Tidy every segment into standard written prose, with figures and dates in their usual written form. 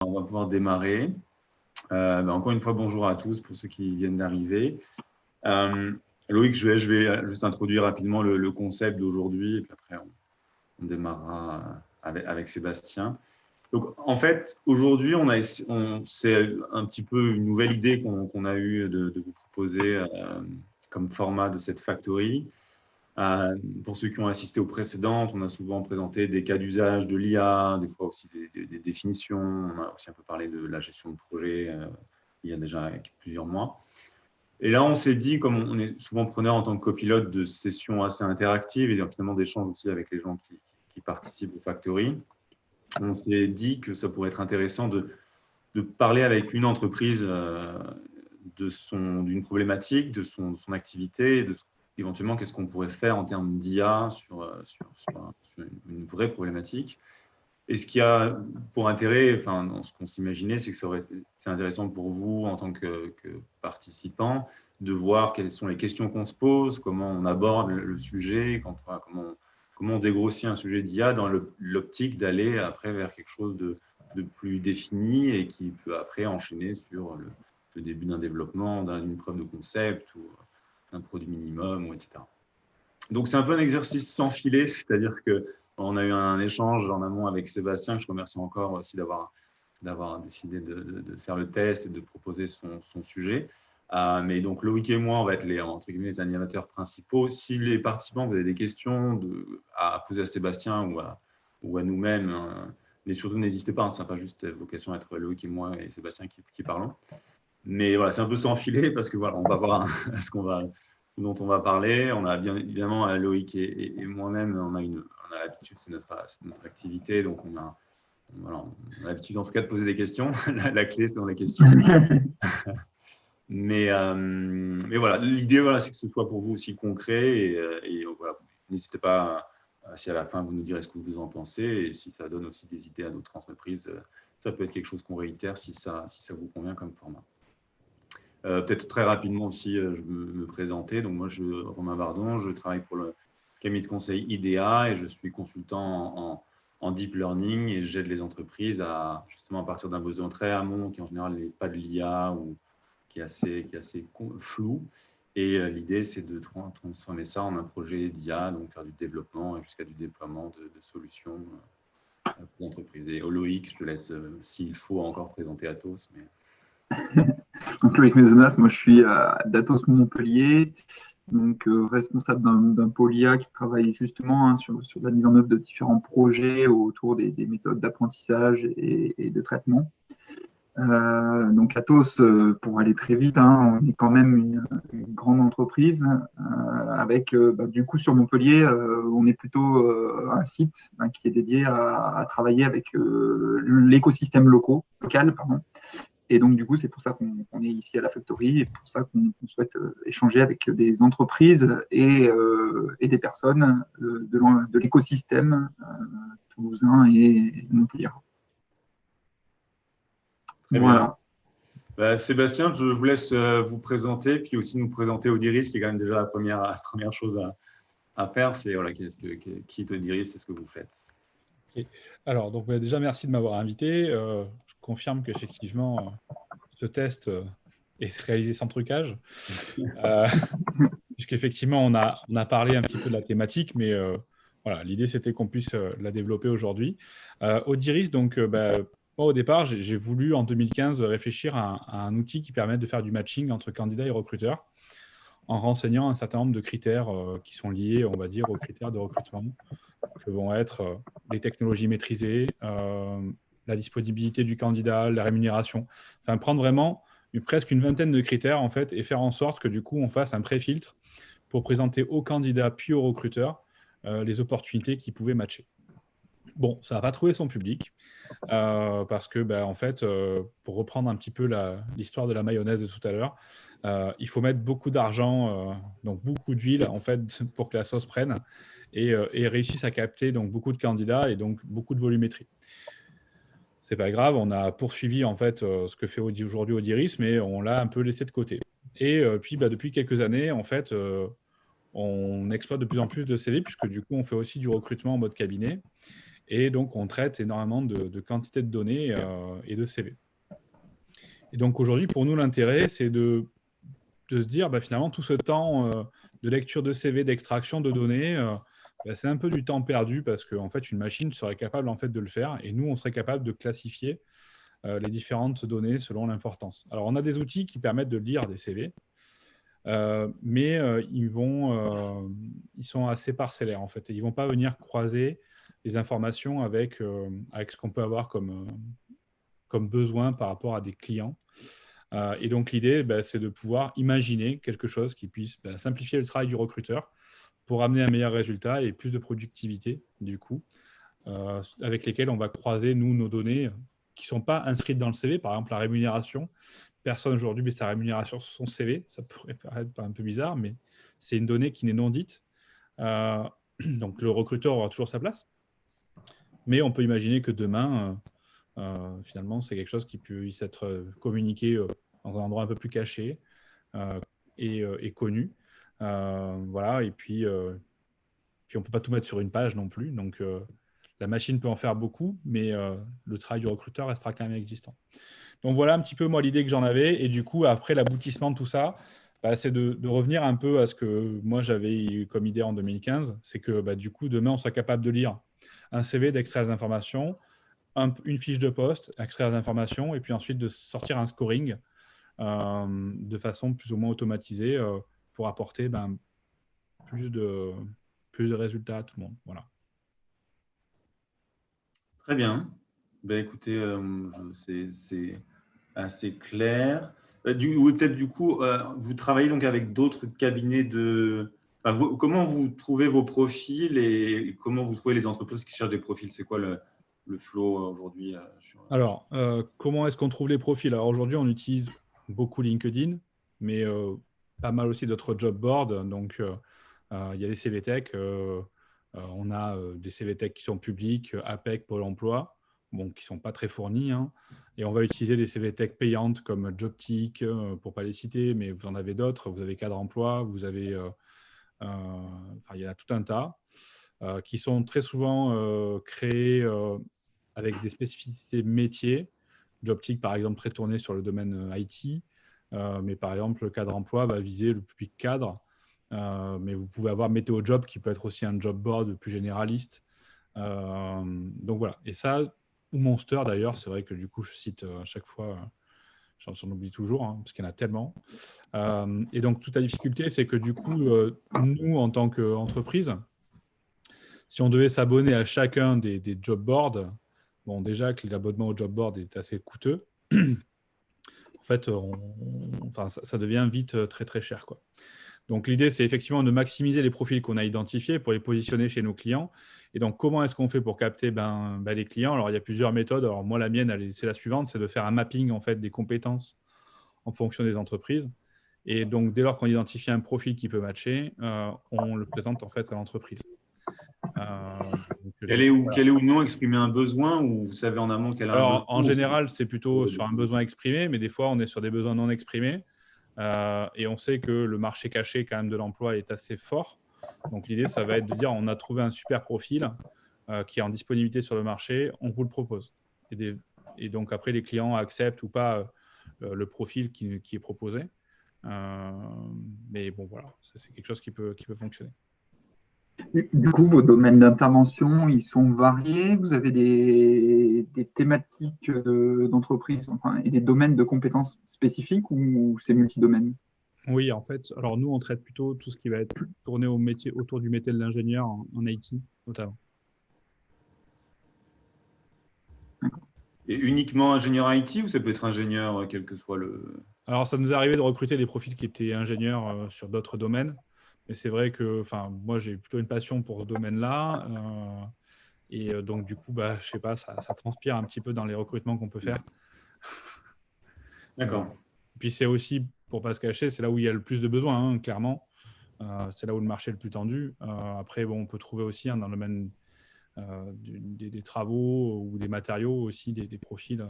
On va pouvoir démarrer. Encore une fois, bonjour à tous pour ceux qui viennent d'arriver. Loïc, je vais juste introduire rapidement le concept d'aujourd'hui et puis après on démarrera avec Sébastien. Donc, en fait, aujourd'hui, c'est un petit peu une nouvelle idée qu'on a eue de vous proposer comme format de cette factory. Pour ceux qui ont assisté aux précédentes, on a souvent présenté des cas d'usage de l'IA, des fois aussi des définitions. On a aussi un peu parlé de la gestion de projet il y a déjà plusieurs mois. Et là, on s'est dit, comme on est souvent preneur en tant que copilote de sessions assez interactives et finalement d'échanges aussi avec les gens qui participent au Factory, on s'est dit que ça pourrait être intéressant de parler avec une entreprise d'une problématique, de son activité, éventuellement qu'est-ce qu'on pourrait faire en termes d'IA sur une vraie problématique. Et ce qui a pour intérêt, enfin, ce qu'on s'imaginait, c'est que ça aurait été intéressant pour vous en tant que participant de voir quelles sont les questions qu'on se pose, comment on aborde le sujet, comment on dégrossit un sujet d'IA dans l'optique d'aller après vers quelque chose de plus défini et qui peut après enchaîner sur le début d'un développement, d'une preuve de concept ou d'un produit minimum, etc. Donc, c'est un peu un exercice sans filet, c'est-à-dire qu'on a eu un échange en amont avec Sébastien, que je remercie encore aussi d'avoir décidé de faire le test et de proposer son sujet. Mais donc, Loïc et moi, on va être les animateurs principaux. Si les participants, vous avez des questions à poser à Sébastien ou à nous-mêmes, mais surtout, n'hésitez pas, ça n'a pas juste vocation à être Loïc et moi et Sébastien qui parlons. Mais voilà, c'est un peu sans filet parce que voilà, on va voir dont on va parler. On a bien évidemment Loïc et moi-même, on a l'habitude, c'est notre activité, donc on a l'habitude en tout cas de poser des questions. La clé, c'est dans les questions. Mais voilà, l'idée, voilà, c'est que ce soit pour vous aussi concret et voilà, n'hésitez pas si à la fin vous nous direz ce que vous en pensez et si ça donne aussi des idées à d'autres entreprises, ça peut être quelque chose qu'on réitère si ça vous convient comme format. Peut-être très rapidement aussi, je me présenter. Donc moi, Romain Bardon, je travaille pour le cabinet de conseil IDEA et je suis consultant en deep learning et j'aide les entreprises justement à partir d'un besoin très amont qui en général n'est pas de l'IA ou qui est assez flou. Et l'idée, c'est de transformer ça en un projet d'IA, donc faire du développement et jusqu'à du déploiement de solutions pour l'entreprise. Et Loïc, je te laisse, s'il faut, encore présenter Atos. Mais... Donc Loïc Maisonnas, moi je suis d'Atos Montpellier, donc responsable d'un pôle IA qui travaille justement sur la mise en œuvre de différents projets autour des méthodes d'apprentissage et de traitement. Donc Atos, pour aller très vite, on est quand même une grande entreprise avec du coup sur Montpellier, on est plutôt un site qui est dédié à travailler avec l'écosystème local, pardon. Et donc, du coup, c'est pour ça qu'on est ici à la Factory et pour ça qu'on souhaite échanger avec des entreprises et des personnes de l'écosystème toulousain et Montpellier. Très Voilà. bien. Sébastien, je vous laisse vous présenter, puis aussi nous présenter Odiris, qui est quand même déjà la première chose à faire. C'est voilà, qui est Odiris, c'est ce que vous faites. Okay. Alors, donc, déjà, merci de m'avoir invité. Je confirme qu'effectivement, ce test est réalisé sans trucage. Puisqu'effectivement, on a parlé un petit peu de la thématique, mais voilà, l'idée, c'était qu'on puisse la développer aujourd'hui. Odiris, donc, moi, au départ, j'ai voulu, en 2015, réfléchir à un outil qui permette de faire du matching entre candidats et recruteurs, en renseignant un certain nombre de critères qui sont liés, on va dire, aux critères de recrutement, que vont être les technologies maîtrisées, la disponibilité du candidat, la rémunération. Enfin, prendre vraiment presque une vingtaine de critères, en fait, et faire en sorte que, du coup, on fasse un pré-filtre pour présenter aux candidats puis aux recruteurs les opportunités qui pouvaient matcher. Bon, ça n'a pas trouvé son public, parce que, en fait, pour reprendre un petit peu l'histoire de la mayonnaise de tout à l'heure, il faut mettre beaucoup d'argent, donc beaucoup d'huile, en fait, pour que la sauce prenne et réussisse à capter donc, beaucoup de candidats et donc beaucoup de volumétrie. C'est pas grave, on a poursuivi en fait ce que fait aujourd'hui Odiris, mais on l'a un peu laissé de côté. Et puis, depuis quelques années, en fait, on exploite de plus en plus de CV, puisque du coup, on fait aussi du recrutement en mode cabinet. Et donc, on traite énormément de quantité de données et de CV. Et donc, aujourd'hui, pour nous, l'intérêt, c'est de se dire, finalement, tout ce temps de lecture de CV, d'extraction de données, c'est un peu du temps perdu parce qu'en fait, une machine serait capable en fait, de le faire. Et nous, on serait capable de classifier les différentes données selon l'importance. Alors, on a des outils qui permettent de lire des CV, mais ils sont assez parcellaires, en fait. Et ils ne vont pas venir croiser les informations avec ce qu'on peut avoir comme besoin par rapport à des clients. Et donc, l'idée, c'est de pouvoir imaginer quelque chose qui puisse simplifier le travail du recruteur pour amener un meilleur résultat et plus de productivité, du coup, avec lesquels on va croiser, nous, nos données qui ne sont pas inscrites dans le CV. Par exemple, la rémunération. Personne aujourd'hui met sa rémunération sur son CV. Ça pourrait paraître un peu bizarre, mais c'est une donnée qui n'est non dite. Donc, le recruteur aura toujours sa place. Mais on peut imaginer que demain, finalement, c'est quelque chose qui puisse être communiqué dans un endroit un peu plus caché et connu. Voilà. Et puis on ne peut pas tout mettre sur une page non plus. Donc, la machine peut en faire beaucoup, mais le travail du recruteur restera quand même existant. Donc, voilà un petit peu, moi, l'idée que j'en avais. Et du coup, après l'aboutissement de tout ça, c'est de revenir un peu à ce que moi, j'avais eu comme idée en 2015. C'est que, du coup, demain, on soit capable de lire un CV, d'extraire les informations, une fiche de poste, extraire des informations, et puis ensuite de sortir un scoring de façon plus ou moins automatisée pour apporter plus de résultats à tout le monde. Voilà. Très bien. Écoutez, c'est assez clair. Ou peut-être du coup, vous travaillez donc avec d'autres cabinets de... Enfin, comment vous trouvez vos profils et comment vous trouvez les entreprises qui cherchent des profils? C'est quoi le flow aujourd'hui Alors, comment est-ce qu'on trouve les profils? Alors aujourd'hui, on utilise beaucoup LinkedIn, mais pas mal aussi d'autres job boards. Donc, il y a des CV Tech. On a des CV Tech qui sont publics, APEC, Pôle emploi, bon, qui ne sont pas très fournis. Hein. Et on va utiliser des CV Tech payantes comme Jobtick, pour ne pas les citer, mais vous en avez d'autres. Vous avez Cadre Emploi, vous avez... il y en a tout un tas qui sont très souvent créés avec des spécificités métiers. Jobtick, par exemple, très tourné sur le domaine IT. Mais par exemple, le cadre emploi va viser le public cadre. Mais vous pouvez avoir Météo Job qui peut être aussi un job board plus généraliste. Donc voilà. Et ça, ou Monster d'ailleurs, c'est vrai que du coup, je cite à chaque fois, j'en oublie toujours, hein, parce qu'il y en a tellement. Et donc, toute la difficulté, c'est que du coup, nous, en tant qu'entreprise, si on devait s'abonner à chacun des job boards, bon, déjà que l'abonnement au job board est assez coûteux, en fait, ça devient vite très, très cher, quoi. Donc, l'idée, c'est effectivement de maximiser les profils qu'on a identifiés pour les positionner chez nos clients. Et donc, comment est-ce qu'on fait pour capter les clients? Alors, il y a plusieurs méthodes. Alors, moi, la mienne, c'est la suivante, c'est de faire un mapping en fait, des compétences en fonction des entreprises. Et donc, dès lors qu'on identifie un profil qui peut matcher, on le présente en fait à l'entreprise. Quel est ou non exprimer un besoin, ou vous savez en amont qu'elle a un besoin? Alors, en général, c'est plutôt sur un besoin exprimé, mais des fois, on est sur des besoins non exprimés. Et on sait que le marché caché quand même de l'emploi est assez fort. Donc, l'idée, ça va être de dire on a trouvé un super profil qui est en disponibilité sur le marché, on vous le propose. Et donc, après, les clients acceptent ou pas le profil qui est proposé. Mais bon, voilà, c'est quelque chose qui peut fonctionner. Du coup, vos domaines d'intervention, ils sont variés. Vous avez des thématiques d'entreprise, enfin, et des domaines de compétences spécifiques ou c'est multidomaine? Oui, en fait, alors nous, on traite plutôt tout ce qui va être tourné autour du métier de l'ingénieur en IT, notamment. Et uniquement ingénieur IT, ou ça peut être ingénieur, quel que soit le... Alors, ça nous est arrivé de recruter des profils qui étaient ingénieurs sur d'autres domaines. Mais c'est vrai que moi, j'ai plutôt une passion pour ce domaine-là. Et donc, du coup, je sais pas, ça transpire un petit peu dans les recrutements qu'on peut faire. D'accord. Puis, c'est aussi, pour ne pas se cacher, c'est là où il y a le plus de besoins, hein, clairement. C'est là où le marché est le plus tendu. Après, bon, on peut trouver aussi dans le domaine des travaux ou des matériaux aussi des profils.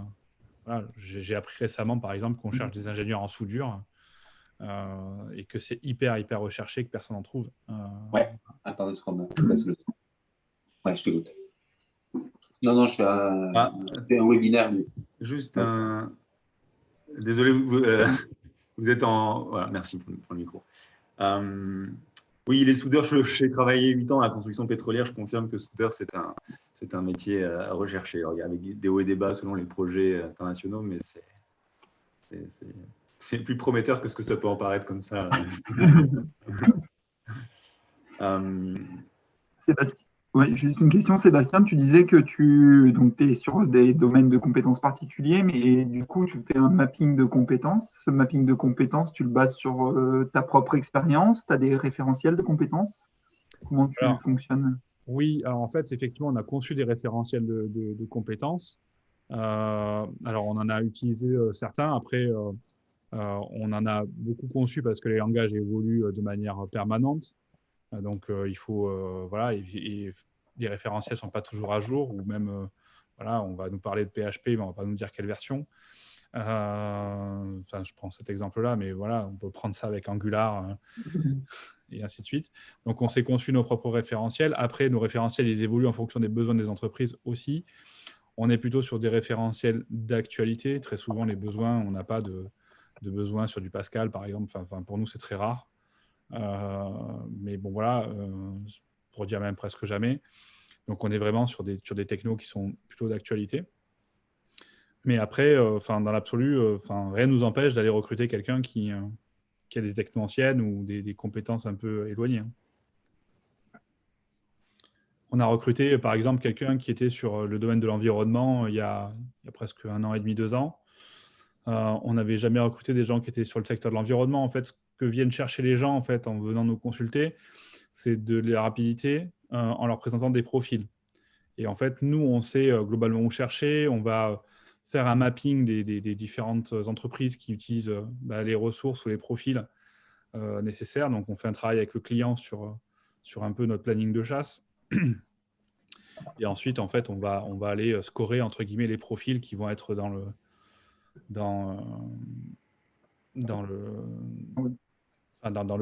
Voilà. J'ai appris récemment, par exemple, qu'on cherche des ingénieurs en soudure et que c'est hyper recherché, que personne n'en trouve. Ouais, attendez ce qu'on me laisse le temps. Ouais, je t'écoute. Non, je fais Ah, un webinaire. Mais... juste un... Désolé, vous êtes en... Voilà, merci pour le micro. Oui, les soudeurs, j'ai travaillé 8 ans dans la construction pétrolière. Je confirme que soudeur, c'est un métier à rechercher. Alors, il y a des hauts et des bas selon les projets internationaux, mais c'est plus prometteur que ce que ça peut en paraître comme ça. Sébastien, ouais, juste une question, Sébastien. Tu disais que tu es sur des domaines de compétences particuliers, mais du coup, tu fais un mapping de compétences. Ce mapping de compétences, tu le bases sur ta propre expérience. Tu as des référentiels de compétences? Comment tu Alors, fonctionnes? oui, alors en fait, effectivement, on a conçu des référentiels de compétences. Alors, on en a utilisé certains. Après, on en a beaucoup conçu parce que les langages évoluent de manière permanente. Donc, il faut, voilà, et les référentiels ne sont pas toujours à jour, ou même, voilà, on va nous parler de PHP, mais on ne va pas nous dire quelle version. Enfin, je prends cet exemple-là, mais voilà, on peut prendre ça avec Angular et ainsi de suite. Donc, on s'est conçu nos propres référentiels. Après, nos référentiels, ils évoluent en fonction des besoins des entreprises aussi. On est plutôt sur des référentiels d'actualité. Très souvent, les besoins, on n'a pas de besoins sur du Pascal, par exemple. Enfin, pour nous, c'est très rare. Mais bon, voilà, pour dire même presque jamais. Donc, on est vraiment sur des technos qui sont plutôt d'actualité. Mais après, dans l'absolu, rien ne nous empêche d'aller recruter quelqu'un qui a des technos anciennes ou des compétences un peu éloignées. On a recruté, par exemple, quelqu'un qui était sur le domaine de l'environnement il y a presque 1 an et demi, 2 ans. On n'avait jamais recruté des gens qui étaient sur le secteur de l'environnement. En fait, ce que viennent chercher les gens en fait, en venant nous consulter, c'est de la rapidité en leur présentant des profils. Et en fait, nous, on sait globalement où chercher. On va faire un mapping des différentes entreprises qui utilisent les ressources ou les profils nécessaires. Donc, on fait un travail avec le client sur un peu notre planning de chasse. Et ensuite, en fait, on va aller scorer, entre guillemets, les profils qui vont être dans le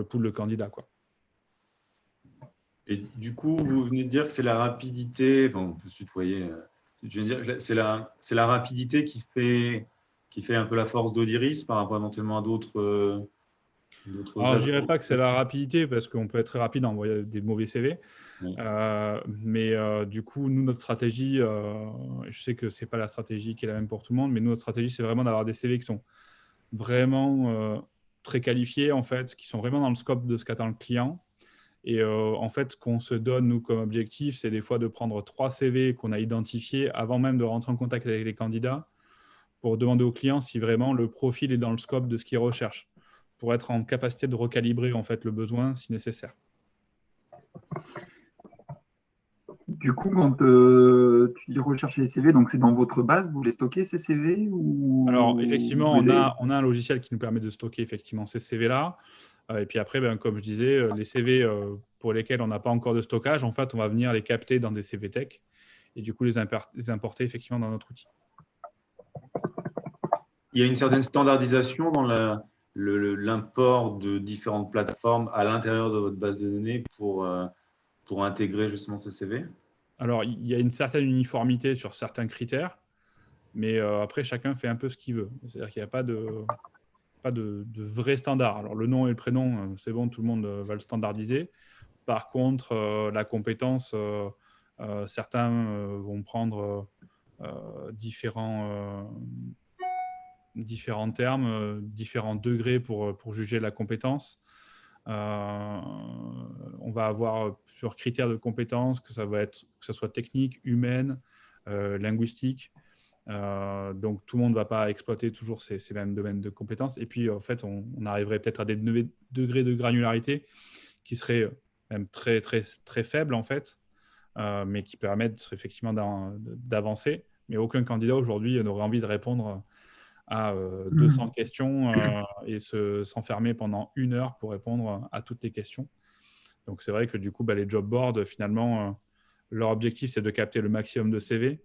pool de candidats, quoi. Et du coup, vous venez de dire que c'est la rapidité, enfin, on peut se tutoyer, je veux dire, c'est la rapidité qui fait un peu la force d'Odiris par rapport éventuellement à d'autres Alors, je agences. dirais pas que c'est la rapidité, parce qu'on peut être très rapide à envoyer des mauvais CV. Oui. Mais du coup, nous, notre stratégie, je sais que c'est pas la stratégie qui est la même pour tout le monde, mais nous, notre stratégie, c'est vraiment d'avoir des CV qui sont vraiment très qualifiés, en fait, qui sont vraiment dans le scope de ce qu'attend le client. Et en fait, ce qu'on se donne, nous, comme objectif, c'est des fois de prendre 3 CV qu'on a identifiés avant même de rentrer en contact avec les candidats pour demander au client si vraiment le profil est dans le scope de ce qu'il recherche, pour être en capacité de recalibrer en fait, le besoin si nécessaire. Du coup, quand tu dis rechercher les CV, donc c'est dans votre base, vous les stockez ces CV Alors, ou effectivement, vous avez... on a un logiciel qui nous permet de stocker effectivement ces CV-là. Et puis après, comme je disais, les CV pour lesquels on n'a pas encore de stockage, en fait, on va venir les capter dans des CV Tech et du coup les importer effectivement dans notre outil. Il y a une certaine standardisation dans l'import de différentes plateformes à l'intérieur de votre base de données pour intégrer justement ces CV? Alors, il y a une certaine uniformité sur certains critères, mais après, chacun fait un peu ce qu'il veut. C'est-à-dire qu'il n'y a pas de vrai standard. Alors, le nom et le prénom, c'est bon, tout le monde va le standardiser. Par contre, la compétence, certains vont prendre différents termes, différents degrés pour juger la compétence. On va avoir plusieurs critères de compétences, que ça soit technique, humaine, linguistique. Donc, tout le monde ne va pas exploiter toujours ces mêmes domaines de compétences. Et puis, en fait, on arriverait peut-être à des degrés de granularité qui seraient même très, très, très faibles, en fait, mais qui permettent effectivement d'avancer. Mais aucun candidat aujourd'hui n'aurait envie de répondre à 200 questions et s'enfermer pendant 1 heure pour répondre à toutes les questions. Donc, c'est vrai que du coup, les job boards, finalement, leur objectif, c'est de capter le maximum de CV.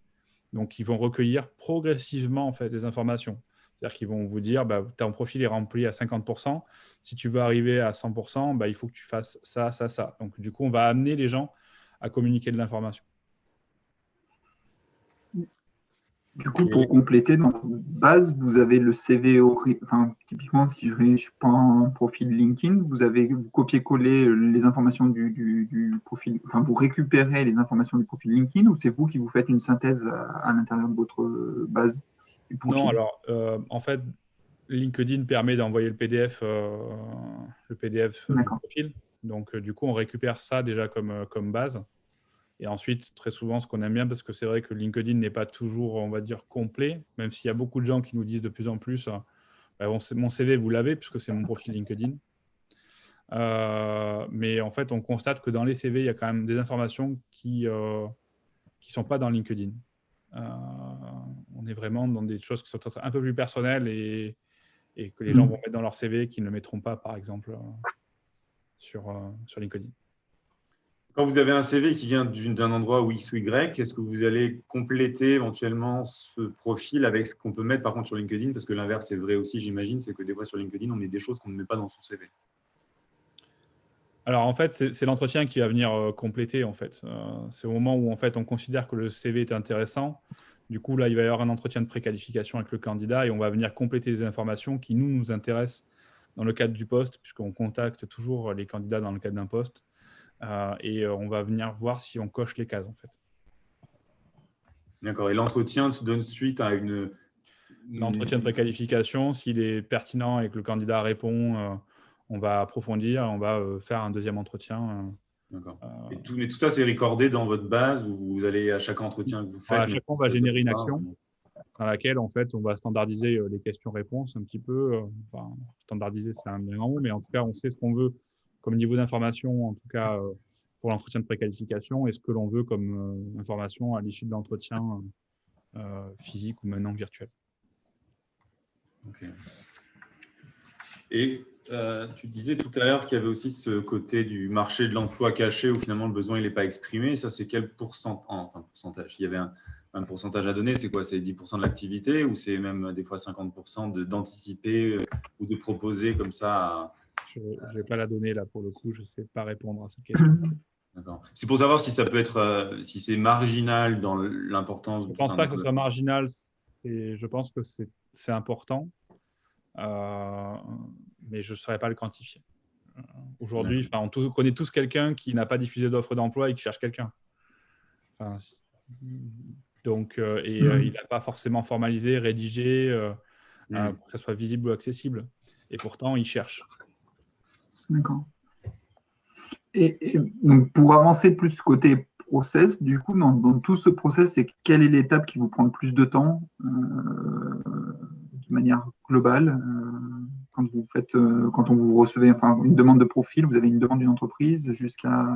Donc, ils vont recueillir progressivement en fait, les informations. C'est-à-dire qu'ils vont vous dire, ton profil est rempli à 50%. Si tu veux arriver à 100%, il faut que tu fasses ça, ça, ça. Donc, du coup, on va amener les gens à communiquer de l'information. Du coup, Et pour compléter, dans votre base, vous avez le CV, enfin, typiquement, si je prends un profil LinkedIn, vous copiez-collez les informations du profil, enfin, vous récupérez les informations du profil LinkedIn ou c'est vous qui vous faites une synthèse à l'intérieur de votre base du Non, profil? alors, en fait, LinkedIn permet d'envoyer le PDF du D'accord. profil. Donc, du coup, on récupère ça déjà comme base. Et ensuite, très souvent, ce qu'on aime bien, parce que c'est vrai que LinkedIn n'est pas toujours, on va dire, complet, même s'il y a beaucoup de gens qui nous disent de plus en plus, bah, mon CV, vous l'avez, puisque c'est mon profil LinkedIn. Mais en fait, on constate que dans les CV, il y a quand même des informations qui sont pas dans LinkedIn. Euh, on est vraiment dans des choses qui sont peut-être un peu plus personnelles et que les gens vont Mm. mettre dans leur CV qu'ils ne mettront pas, par exemple, sur LinkedIn. quand vous avez un CV qui vient d'un endroit ou X ou Y, est-ce que vous allez compléter éventuellement ce profil avec ce qu'on peut mettre par contre sur LinkedIn? Parce que l'inverse est vrai aussi, j'imagine, c'est que des fois sur LinkedIn, on met des choses qu'on ne met pas dans son CV. Alors, en fait, c'est l'entretien qui va venir compléter, en fait. C'est au moment où, en fait, on considère que le CV est intéressant. Du coup, là, il va y avoir un entretien de préqualification avec le candidat et on va venir compléter les informations qui nous intéressent dans le cadre du poste, puisqu'on contacte toujours les candidats dans le cadre d'un poste. Et on va venir voir si on coche les cases, en fait. D'accord. Et l'entretien se donne suite à L'entretien de préqualification, s'il est pertinent et que le candidat répond, on va approfondir, on va faire un deuxième entretien. D'accord. Euh, Mais tout ça, c'est recordé dans votre base où vous allez à chaque entretien que vous voilà, faites. à Donc, chaque fois, on va ça, générer une part. action dans laquelle, en fait, on va standardiser les questions-réponses un petit peu. Enfin, standardiser, c'est un bien grand mot, mais en tout cas, on sait ce qu'on veut comme niveau d'information, en tout cas pour l'entretien de préqualification, et ce que l'on veut comme information à l'issue de l'entretien physique ou maintenant virtuel. Ok. Et tu disais tout à l'heure qu'il y avait aussi ce côté du marché de l'emploi caché où finalement le besoin il n'est pas exprimé. Ça, c'est quel pourcentage? Il y avait un pourcentage à donner, c'est quoi? C'est 10% de l'activité ou c'est même des fois 50% d'anticiper ou de proposer comme ça Je ne vais pas la donner là pour le coup, je ne sais pas répondre à cette question. D'accord. C'est pour savoir si ça peut être, si c'est marginal dans l'importance. Je ne pense pas que ce soit marginal, je pense que c'est important, mais je ne saurais pas le quantifier. Aujourd'hui, on connaît tous quelqu'un qui n'a pas diffusé d'offre d'emploi et qui cherche quelqu'un. Enfin, donc, il n'a pas forcément formalisé, rédigé pour que ça soit visible ou accessible. Et pourtant, il cherche. D'accord. Et donc, pour avancer plus côté process, du coup, dans tout ce process, quelle est l'étape qui vous prend le plus de temps de manière globale quand on vous recevez enfin, une demande de profil, vous avez une demande d'une entreprise jusqu'à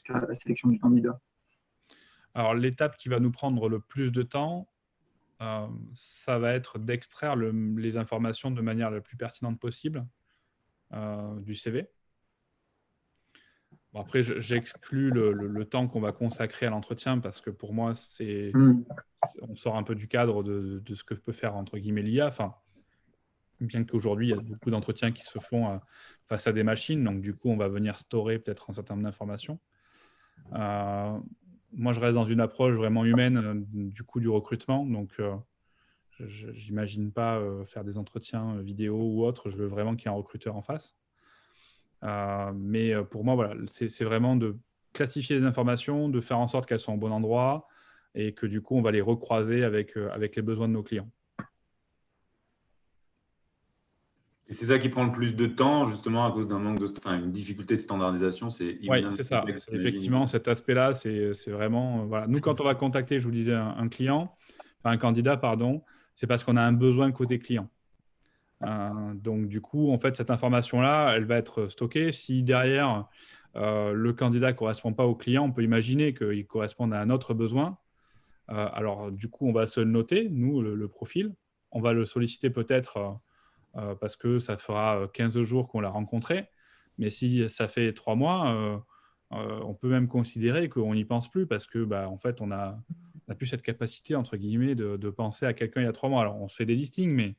la sélection du candidat? Alors, l'étape qui va nous prendre le plus de temps, ça va être d'extraire les informations de manière la plus pertinente possible du CV. Bon, après, j'exclus le temps qu'on va consacrer à l'entretien parce que pour moi, on sort un peu du cadre de ce que peut faire entre guillemets l'IA. Enfin, bien qu'aujourd'hui, il y a beaucoup d'entretiens qui se font face à des machines. Donc, du coup, on va venir storer peut-être un certain nombre d'informations. Moi, je reste dans une approche vraiment humaine du coup du recrutement. Donc, je n'imagine pas faire des entretiens vidéo ou autre. Je veux vraiment qu'il y ait un recruteur en face. Mais pour moi, voilà, c'est vraiment de classifier les informations, de faire en sorte qu'elles soient au bon endroit et que du coup, on va les recroiser avec les besoins de nos clients. Et c'est ça qui prend le plus de temps, justement, à cause d'un manque une difficulté de standardisation. Oui, c'est ça. Effectivement, cet aspect-là, c'est vraiment… voilà. Nous, quand on va contacter, je vous disais, un candidat, pardon, c'est parce qu'on a un besoin côté client. Donc, du coup, en fait, cette information-là, elle va être stockée. Si derrière, le candidat ne correspond pas au client, on peut imaginer qu'il corresponde à un autre besoin. Alors, du coup, on va se le noter, nous, le profil. On va le solliciter peut-être parce que ça fera 15 jours qu'on l'a rencontré. Mais si ça fait 3 mois, on peut même considérer qu'on n'y pense plus parce que, en fait, on n'a plus cette capacité, entre guillemets, de penser à quelqu'un il y a 3 mois. Alors, on se fait des listings, mais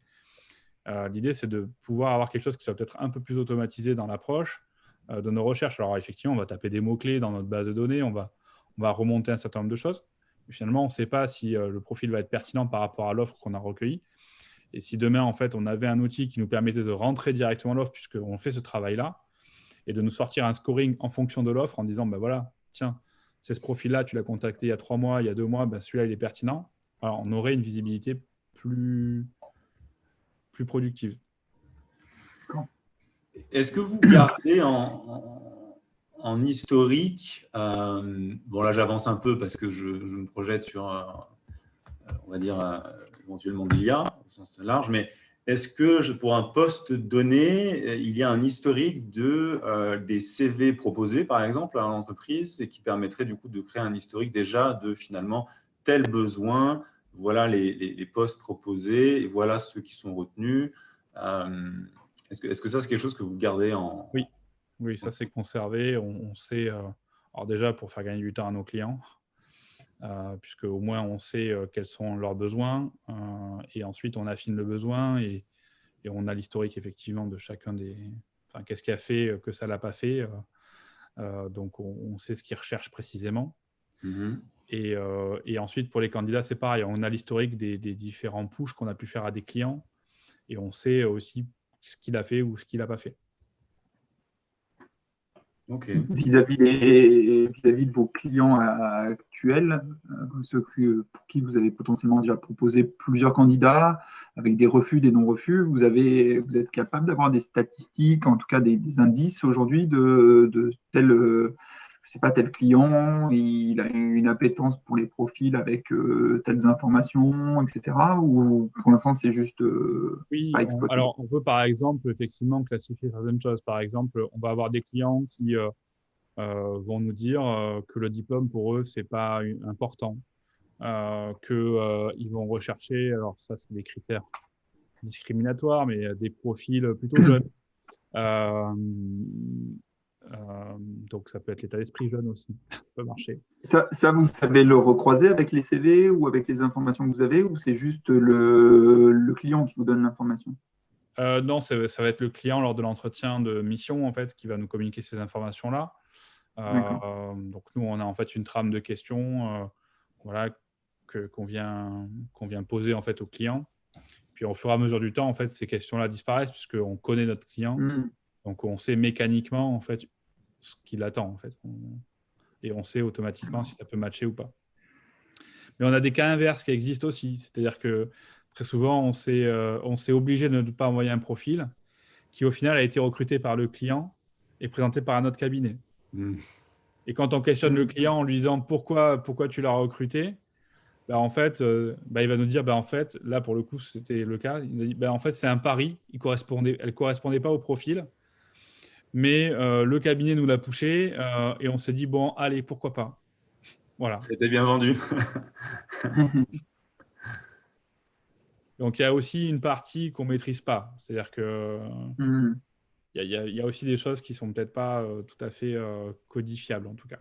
l'idée, c'est de pouvoir avoir quelque chose qui soit peut-être un peu plus automatisé dans l'approche de nos recherches. Alors, effectivement, on va taper des mots-clés dans notre base de données, on va remonter un certain nombre de choses. Finalement, on ne sait pas si le profil va être pertinent par rapport à l'offre qu'on a recueillie. Et si demain, en fait, on avait un outil qui nous permettait de rentrer directement l'offre, puisqu'on fait ce travail-là, et de nous sortir un scoring en fonction de l'offre en disant, ben voilà, tiens, c'est ce profil-là, tu l'as contacté il y a 3 mois, il y a 2 mois, ben celui-là, il est pertinent. Alors, on aurait une visibilité plus productive. Est-ce que vous gardez en historique, bon là j'avance un peu parce que je me projette sur, on va dire, éventuellement de l'IA au sens large, mais est-ce que pour un poste donné, il y a un historique des CV proposés par exemple à l'entreprise et qui permettrait du coup de créer un historique déjà de finalement tel besoin, voilà les postes proposés et voilà ceux qui sont retenus. Est-ce que ça, c'est quelque chose que vous gardez en… Oui, ça c'est conservé. On sait, alors déjà pour faire gagner du temps à nos clients, puisque au moins on sait quels sont leurs besoins, et ensuite on affine le besoin et on a l'historique effectivement de chacun des… Enfin, qu'est-ce qui a fait que ça ne l'a pas fait, donc on sait ce qu'ils recherchent précisément. Et ensuite pour les candidats, c'est pareil. On a l'historique des différents pushs qu'on a pu faire à des clients et on sait aussi ce qu'il a fait ou ce qu'il n'a pas fait. Ok. Vis-à-vis de vos clients actuels, ceux pour qui vous avez potentiellement déjà proposé plusieurs candidats, avec des refus, des non-refus, vous êtes capable d'avoir des statistiques, en tout cas des indices aujourd'hui de tel, je sais pas, tel client, il a une appétence pour les profils avec telles informations, etc. Ou pour l'instant, c'est juste Oui, pas exploité? alors on peut par exemple effectivement classifier certaines choses. Par exemple, on va avoir des clients qui vont nous dire que le diplôme pour eux, c'est pas important, qu'ils vont rechercher, alors ça c'est des critères discriminatoires, mais des profils plutôt jeunes. Donc ça peut être l'état d'esprit jeune aussi, ça peut marcher. Ça, vous savez le recroiser avec les CV ou avec les informations que vous avez, ou c'est juste le client qui vous donne l'information? Non, ça va être le client lors de l'entretien de mission en fait qui va nous communiquer ces informations-là. D'accord. Donc nous, on a en fait une trame de questions, voilà, qu'on vient poser en fait au client. Puis au fur et à mesure du temps, en fait, ces questions-là disparaissent puisqu'on connaît notre client, donc on sait mécaniquement en fait ce qu'il attend en fait, et on sait automatiquement si ça peut matcher ou pas. Mais on a des cas inverses qui existent aussi, c'est-à-dire que très souvent, on s'est obligé de ne pas envoyer un profil qui au final a été recruté par le client et présenté par un autre cabinet. Et quand on questionne le client en lui disant pourquoi tu l'as recruté, bah en fait, il va nous dire en fait, là pour le coup c'était le cas, il nous dit en fait c'est un pari, elle correspondait pas au profil, mais le cabinet nous l'a poussé et on s'est dit bon allez pourquoi pas. Voilà. C'était bien vendu. Donc il y a aussi une partie qu'on maîtrise pas, c'est-à-dire que il y a aussi des choses qui sont peut-être pas tout à fait codifiables en tout cas.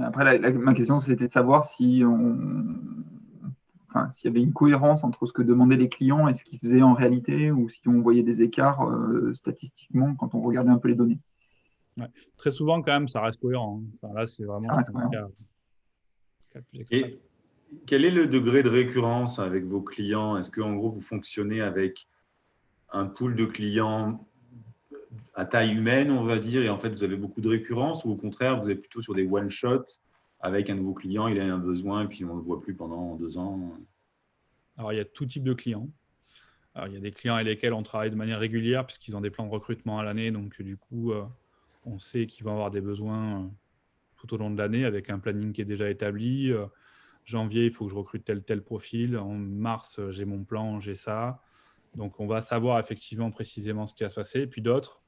Après, ma question, c'était de savoir si s'il y avait une cohérence entre ce que demandaient les clients et ce qu'ils faisaient en réalité, ou si on voyait des écarts statistiquement quand on regardait un peu les données. Ouais. Très souvent, quand même, ça reste cohérent. Enfin, là, c'est vraiment Ça reste cohérent. le cas plus extrême. Et quel est le degré de récurrence avec vos clients? Est-ce qu'en gros, vous fonctionnez avec un pool de clients à taille humaine, on va dire, et en fait, vous avez beaucoup de récurrence, ou au contraire, vous êtes plutôt sur des one-shots avec un nouveau client, il a un besoin, et puis on ne le voit plus pendant 2 ans? Alors, il y a tout type de clients. Alors, il y a des clients avec lesquels on travaille de manière régulière puisqu'ils ont des plans de recrutement à l'année. Donc, du coup, on sait qu'ils vont avoir des besoins tout au long de l'année avec un planning qui est déjà établi. Janvier, il faut que je recrute tel profil. En mars, j'ai mon plan, j'ai ça. Donc, on va savoir effectivement précisément ce qui va se passer. Et puis d'autres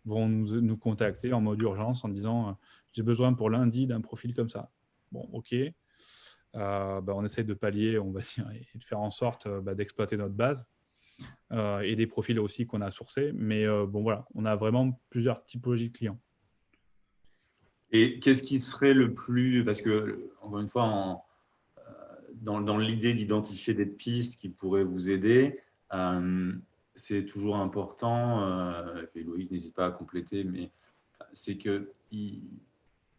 vont nous contacter en mode urgence en disant j'ai besoin pour lundi d'un profil comme ça. Bon, ok. On essaye de pallier, on va dire, et de faire en sorte d'exploiter notre base et des profils aussi qu'on a sourcés. Mais bon, voilà, on a vraiment plusieurs typologies de clients. Et qu'est-ce qui serait le plus… Parce que, encore une fois, dans l'idée d'identifier des pistes qui pourraient vous aider, c'est toujours important, et Loïc n'hésite pas à compléter, mais c'est que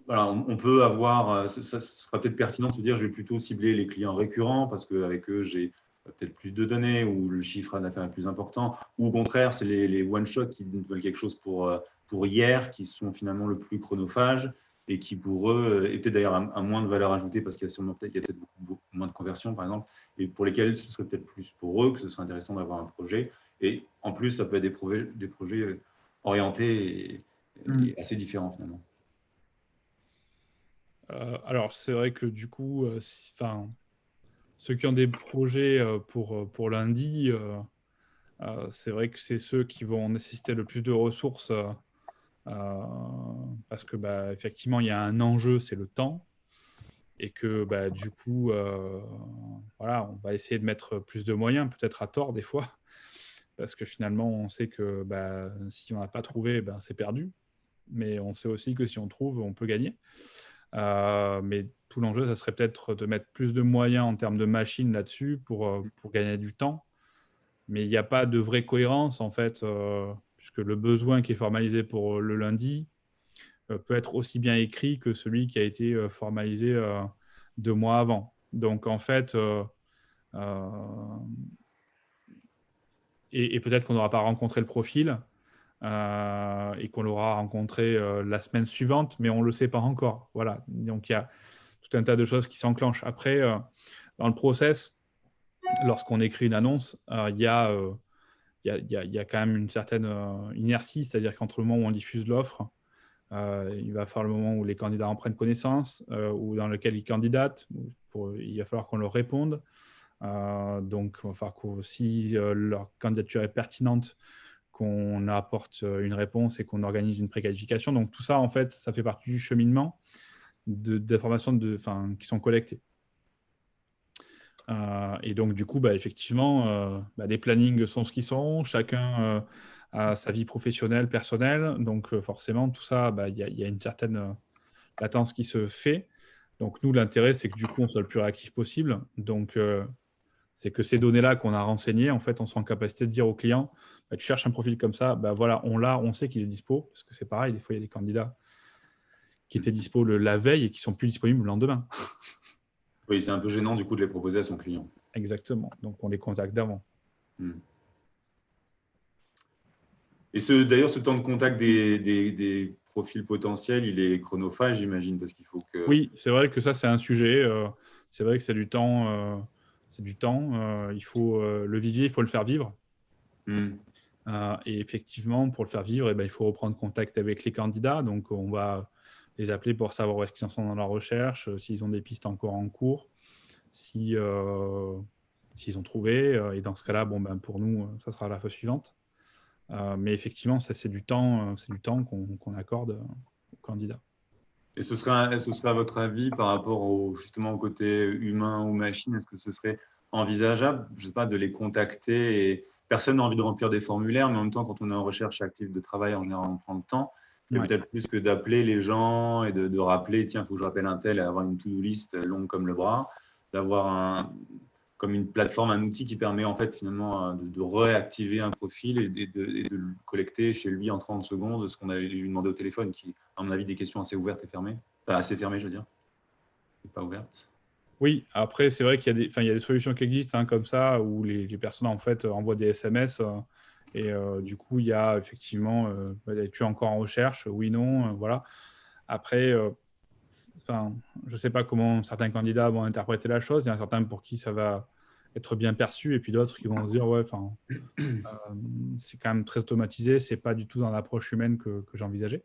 voilà, on peut avoir, ça sera peut-être pertinent de se dire, je vais plutôt cibler les clients récurrents parce qu'avec eux, j'ai peut-être plus de données ou le chiffre d'affaires est plus important. Ou au contraire, c'est les one-shot qui veulent quelque chose pour hier, qui sont finalement le plus chronophages et qui pour eux est peut-être d'ailleurs à moins de valeur ajoutée parce qu'il y a peut-être beaucoup moins de conversions, par exemple, et pour lesquels ce serait peut-être plus pour eux que ce serait intéressant d'avoir un projet. Et en plus, ça peut être des projets orientés et assez différents finalement. Alors, c'est vrai que du coup, ceux qui ont des projets pour lundi, c'est vrai que c'est ceux qui vont nécessiter le plus de ressources parce que effectivement, il y a un enjeu, c'est le temps. Et que du coup, voilà, on va essayer de mettre plus de moyens, peut-être à tort des fois, parce que finalement, on sait que si on n'a pas trouvé, c'est perdu. Mais on sait aussi que si on trouve, on peut gagner. Mais tout l'enjeu, ça serait peut-être de mettre plus de moyens en termes de machines là-dessus pour gagner du temps. Mais il n'y a pas de vraie cohérence, en fait, puisque le besoin qui est formalisé pour le lundi peut être aussi bien écrit que celui qui a été formalisé 2 mois avant. Donc, en fait, et peut-être qu'on n'aura pas rencontré le profil et qu'on l'aura rencontré la semaine suivante, mais on ne le sait pas encore. Voilà. Donc, il y a tout un tas de choses qui s'enclenchent. Après, dans le process, lorsqu'on écrit une annonce, il y a quand même une certaine inertie, c'est-à-dire qu'entre le moment où on diffuse l'offre, il va falloir le moment où les candidats en prennent connaissance, ou dans lequel ils candidatent. Il va falloir qu'on leur réponde. Donc, il va falloir que si leur candidature est pertinente, qu'on apporte une réponse et qu'on organise une préqualification. Donc, tout ça, en fait, ça fait partie du cheminement d'informations qui sont collectées. Et donc, du coup, effectivement, les plannings sont ce qu'ils sont. Chacun a sa vie professionnelle, personnelle. Donc, forcément, tout ça, il y a une certaine latence qui se fait. Donc, nous, l'intérêt, c'est que du coup, on soit le plus réactif possible. Donc, c'est que ces données-là qu'on a renseignées, en fait, on soit en capacité de dire au client, tu cherches un profil comme ça, voilà, on sait qu'il est dispo. Parce que c'est pareil, des fois, il y a des candidats qui étaient dispo la veille et qui sont plus disponibles le lendemain. Oui, c'est un peu gênant du coup de les proposer à son client. Exactement. Donc, on les contacte d'avant. Et d'ailleurs, ce temps de contact des profils potentiels, il est chronophage, j'imagine, parce qu'il faut que… Oui, c'est vrai que ça, c'est un sujet. C'est vrai que c'est du temps. Il faut le vivier, il faut le faire vivre. Et effectivement, pour le faire vivre, il faut reprendre contact avec les candidats. Donc, on va les appeler pour savoir où est-ce qu'ils en sont dans leur recherche, s'ils ont des pistes encore en cours, s'ils ont trouvé. Et dans ce cas-là, pour nous, ça sera la fois suivante. Mais effectivement, ça, c'est du temps qu'on accorde aux candidats. Et ce serait à votre avis, par rapport justement au côté humain ou machine, est-ce que ce serait envisageable, je ne sais pas, de les contacter et personne n'a envie de remplir des formulaires, mais en même temps, quand on est en recherche active de travail, en général, on prend le temps. Et peut-être plus que d'appeler les gens et de rappeler, tiens, il faut que je rappelle un tel et avoir une to-do list longue comme le bras, d'avoir comme une plateforme, un outil qui permet en fait finalement de réactiver un profil et de le collecter chez lui en 30 secondes, ce qu'on avait lui demandé au téléphone, qui, à mon avis, des questions assez ouvertes et fermées. Enfin, assez fermées, je veux dire. Et pas ouvertes. Oui, après, c'est vrai qu'il y a des solutions qui existent comme ça, où les personnes en fait envoient des SMS et du coup, il y a effectivement, es-tu encore en recherche? Oui, non, voilà. Après, je ne sais pas comment certains candidats vont interpréter la chose. Il y en a certains pour qui ça va être bien perçu, et puis d'autres qui vont se dire, c'est quand même très automatisé, c'est pas du tout dans l'approche humaine que j'envisageais.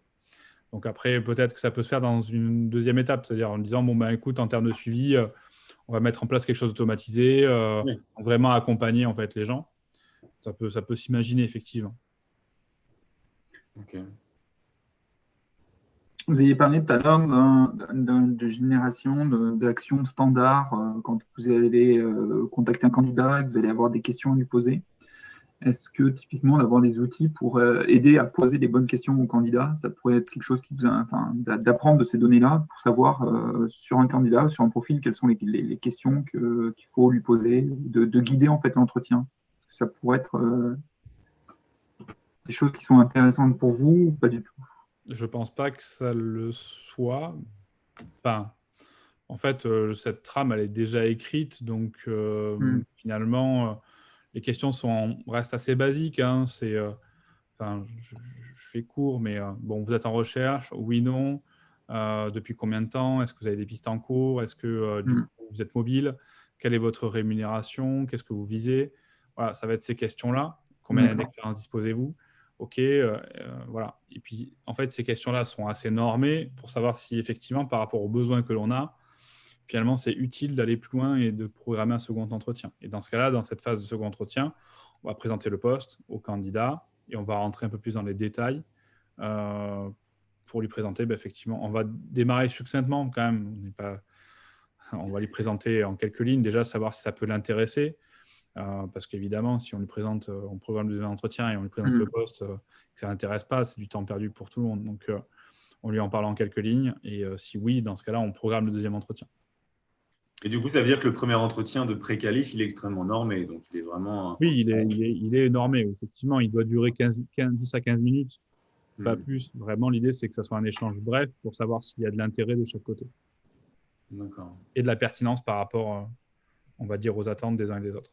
Donc après, peut-être que ça peut se faire dans une deuxième étape, c'est-à-dire en disant, écoute, en termes de suivi, on va mettre en place quelque chose d'automatisé, vraiment accompagner en fait les gens. Ça peut s'imaginer effectivement. Ok. Vous avez parlé tout à l'heure de génération d'actions standards quand vous allez contacter un candidat et que vous allez avoir des questions à lui poser. Est-ce que typiquement d'avoir des outils pour aider à poser les bonnes questions aux candidats, ça pourrait être quelque chose qui d'apprendre de ces données-là pour savoir sur un candidat, sur un profil, quelles sont les questions qu'il faut lui poser, de guider en fait l'entretien. Ça pourrait être des choses qui sont intéressantes pour vous ou pas du tout? Je pense pas que ça le soit. Enfin, en fait, cette trame, elle est déjà écrite, donc finalement, les questions restent assez basiques, hein. Enfin, je fais court, mais bon, vous êtes en recherche, oui, non. Depuis combien de temps? Est-ce que vous avez des pistes en cours? Est-ce que du coup, vous êtes mobile? Quelle est votre rémunération? Qu'est-ce que vous visez? Voilà, ça va être ces questions-là. Combien D'accord. d'expérience disposez-vous? OK, voilà. Et puis, en fait, ces questions-là sont assez normées pour savoir si effectivement, par rapport aux besoins que l'on a, finalement, c'est utile d'aller plus loin et de programmer un second entretien. Et dans ce cas-là, dans cette phase de second entretien, on va présenter le poste au candidat et on va rentrer un peu plus dans les détails euh, pour lui présenter. Effectivement, on va démarrer succinctement quand même. On va lui présenter en quelques lignes, déjà savoir si ça peut l'intéresser. Parce qu'évidemment, si on lui présente, on programme le deuxième entretien et on lui présente le poste, que ça n'intéresse pas, c'est du temps perdu pour tout le monde. Donc, on lui en parle en quelques lignes. Et si oui, dans ce cas-là, on programme le deuxième entretien. Et du coup, ça veut dire que le premier entretien de pré-qualif, il est extrêmement normé. Donc, il est vraiment. Oui, il est normé. Effectivement, il doit durer 10 à 15 minutes, pas Hmm. plus. Vraiment, l'idée, c'est que ça soit un échange bref pour savoir s'il y a de l'intérêt de chaque côté D'accord. et de la pertinence par rapport, on va dire, aux attentes des uns et des autres.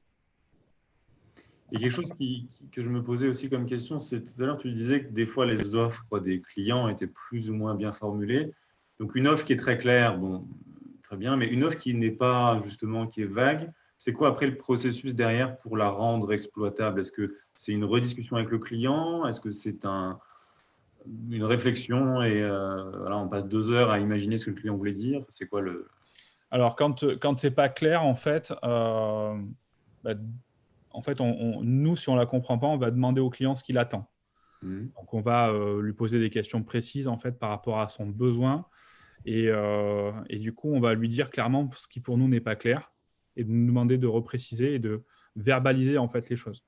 Et quelque chose que je me posais aussi comme question, c'est tout à l'heure, tu disais que des fois, les offres des clients étaient plus ou moins bien formulées. Donc, une offre qui est très claire, bon, très bien, mais une offre qui n'est pas, justement, qui est vague, c'est quoi après le processus derrière pour la rendre exploitable? Est-ce que c'est une rediscussion avec le client? Est-ce que c'est une réflexion et voilà, on passe 2 heures à imaginer ce que le client voulait dire? C'est quoi le… Alors, quand ce n'est pas clair, en fait, bah, nous, si on ne la comprend pas, on va demander au client ce qu'il attend. Hmm. Donc, on va lui poser des questions précises en fait, par rapport à son besoin. Et du coup, on va lui dire clairement ce qui pour nous n'est pas clair et de nous demander de repréciser et de verbaliser en fait les choses.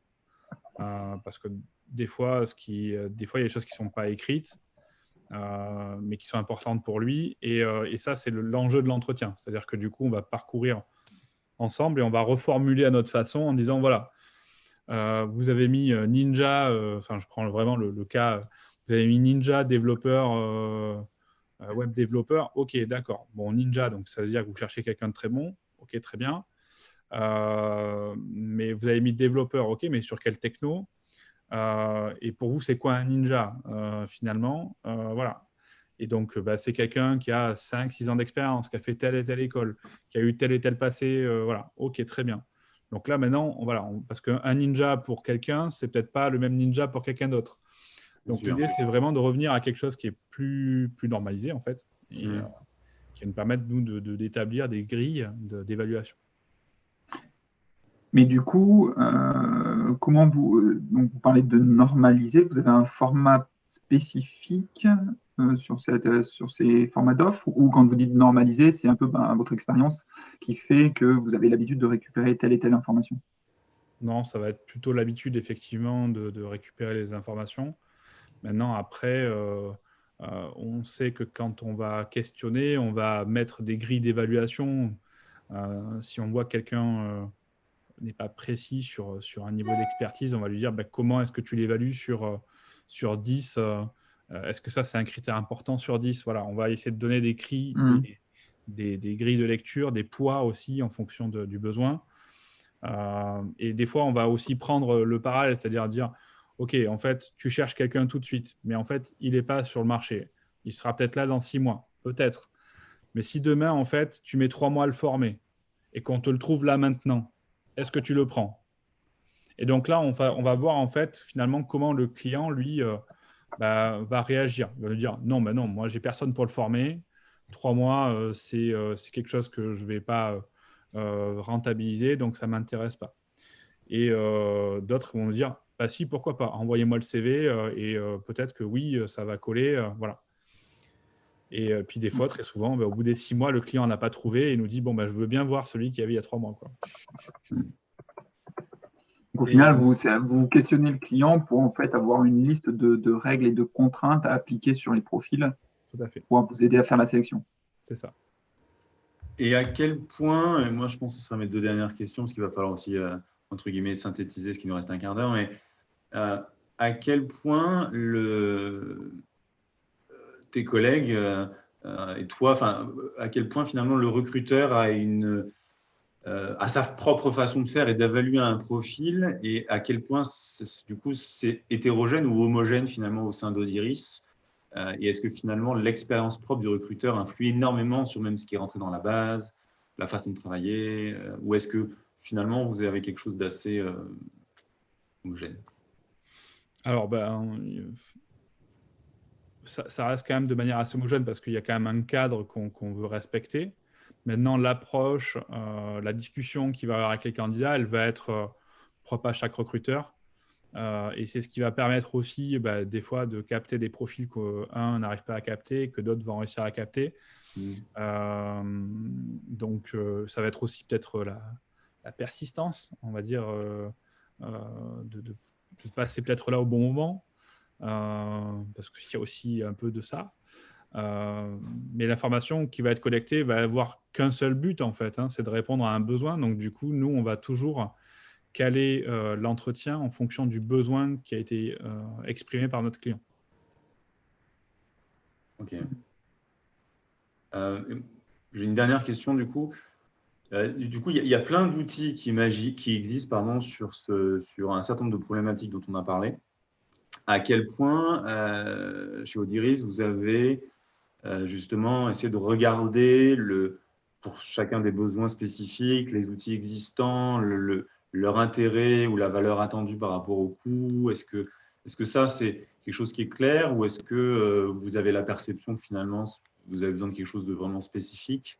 Parce que des fois, il y a des choses qui ne sont pas écrites, mais qui sont importantes pour lui. Et ça, c'est l'enjeu de l'entretien. C'est-à-dire que du coup, on va parcourir ensemble et on va reformuler à notre façon en disant, voilà, vous avez mis Ninja, enfin, je prends vraiment le cas, vous avez mis Ninja développeur, web développeur, ok, d'accord. Bon, Ninja, donc ça veut dire que vous cherchez quelqu'un de très bon, ok, très bien. Mais vous avez mis développeur, ok, mais sur quel techno? Et pour vous, c'est quoi un ninja finalement? Voilà. Et donc, c'est quelqu'un qui a 5-6 ans d'expérience, qui a fait telle et telle école, qui a eu tel et tel passé. Voilà, ok, très bien. Donc là, maintenant, parce qu'un ninja pour quelqu'un, c'est peut-être pas le même ninja pour quelqu'un d'autre. Donc Sûr. l'idée, c'est vraiment de revenir à quelque chose qui est plus normalisé, en fait, et Hmm. qui va nous permettre, nous, d'établir des grilles d'évaluation. Mais du coup, comment donc vous parlez de normaliser, vous avez un format spécifique sur ces formats d'offres, ou quand vous dites normaliser, c'est un peu votre expérience qui fait que vous avez l'habitude de récupérer telle et telle information? Non, ça va être plutôt l'habitude, effectivement, de récupérer les informations. Maintenant, après, on sait que quand on va questionner, on va mettre des grilles d'évaluation. Si on voit que quelqu'un n'est pas précis sur un niveau d'expertise, on va lui dire comment est-ce que tu l'évalues sur 10 est-ce que ça, c'est un critère important sur 10? Voilà, on va essayer de donner des grilles, Hmm. des grilles de lecture, des poids aussi en fonction du besoin. Et des fois, on va aussi prendre le parallèle, c'est-à-dire dire, OK, en fait, tu cherches quelqu'un tout de suite, mais en fait, il n'est pas sur le marché. Il sera peut-être là dans 6 mois, peut-être. Mais si demain, en fait, tu mets 3 mois à le former et qu'on te le trouve là maintenant, est-ce que tu le prends? Et donc là, on va voir en fait finalement comment le client, lui, va réagir. Il va lui dire, non, non, moi, j'ai personne pour le former. 3 mois, c'est quelque chose que je ne vais pas rentabiliser, donc ça ne m'intéresse pas. Et d'autres vont dire, bah si, pourquoi pas, envoyez-moi le CV et peut-être que oui, ça va coller. Voilà. Et puis des fois, très souvent, au bout des 6 mois, le client n'a pas trouvé et nous dit, bon, je veux bien voir celui qu'il y avait il y a 3 mois. Quoi. Donc, au Et final, vous questionnez le client pour en fait avoir une liste de règles et de contraintes à appliquer sur les profils Tout à fait, pour vous aider à faire la sélection. c'est ça. Et à quel point, et moi je pense que ce sera mes 2 dernières questions, parce qu'il va falloir aussi, entre guillemets, synthétiser ce qui nous reste un quart d'heure, mais à quel point tes collègues et toi, à quel point finalement le recruteur a sa propre façon de faire et d'évaluer un profil, et à quel point du coup c'est hétérogène ou homogène finalement au sein d'Odiris, et est-ce que finalement l'expérience propre du recruteur influe énormément sur même ce qui est rentré dans la base, la façon de travailler, ou est-ce que finalement vous avez quelque chose d'assez homogène? Alors, ça reste quand même de manière assez homogène parce qu'il y a quand même un cadre qu'on veut respecter. Maintenant, l'approche, la discussion qu'il va y avoir avec les candidats, elle va être propre à chaque recruteur. Et c'est ce qui va permettre aussi des fois de capter des profils qu'un n'arrive pas à capter, que d'autres vont réussir à capter. Donc, ça va être aussi peut-être la persistance, on va dire, de passer peut-être là au bon moment. Parce qu'il y a aussi un peu de ça. Mais l'information qui va être collectée va avoir qu'un seul but, en fait, c'est de répondre à un besoin. Donc, du coup, nous, on va toujours caler l'entretien en fonction du besoin qui a été exprimé par notre client. Ok. J'ai une dernière question, du coup. Il y a plein d'outils qui existent sur un certain nombre de problématiques dont on a parlé. À quel point, chez Odiris, vous avez justement essayé de regarder pour chacun des besoins spécifiques, les outils existants, leur intérêt ou la valeur attendue par rapport au coût? Est-ce que ça, c'est quelque chose qui est clair, ou est-ce que vous avez la perception que finalement, vous avez besoin de quelque chose de vraiment spécifique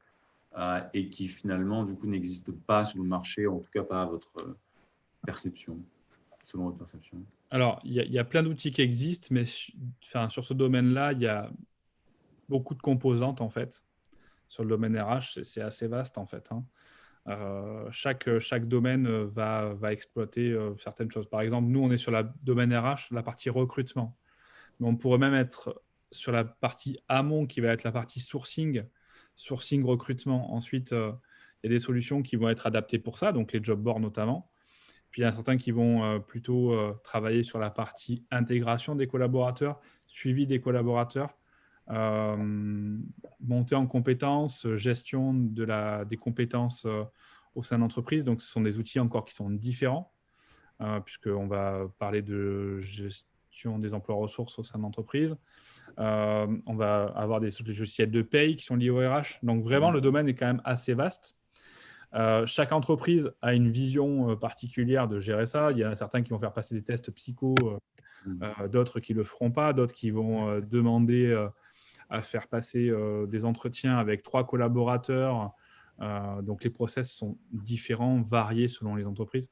et qui finalement, du coup, n'existe pas sur le marché, en tout cas pas à votre perception, selon votre perception? Alors, il y a plein d'outils qui existent, mais sur ce domaine-là, il y a beaucoup de composantes, en fait. Sur le domaine RH, c'est assez vaste, en fait. Chaque domaine va exploiter certaines choses. Par exemple, nous, on est sur le domaine RH, la partie recrutement. Mais on pourrait même être sur la partie amont, qui va être la partie sourcing recrutement. Ensuite, il y a des solutions qui vont être adaptées pour ça, donc les job boards notamment. Puis il y en a certains qui vont plutôt travailler sur la partie intégration des collaborateurs, suivi des collaborateurs, montée en compétences, gestion des compétences au sein d'entreprise. Donc, ce sont des outils encore qui sont différents, puisqu'on va parler de gestion des emplois ressources au sein d'entreprise. On va avoir des logiciels de paye qui sont liés au RH. Donc, vraiment, le domaine est quand même assez vaste. Chaque entreprise a une vision particulière de gérer ça. Il y en a certains qui vont faire passer des tests psycho, d'autres qui ne le feront pas, d'autres qui vont demander à faire passer des entretiens avec 3 collaborateurs. Donc, les process sont différents, variés selon les entreprises.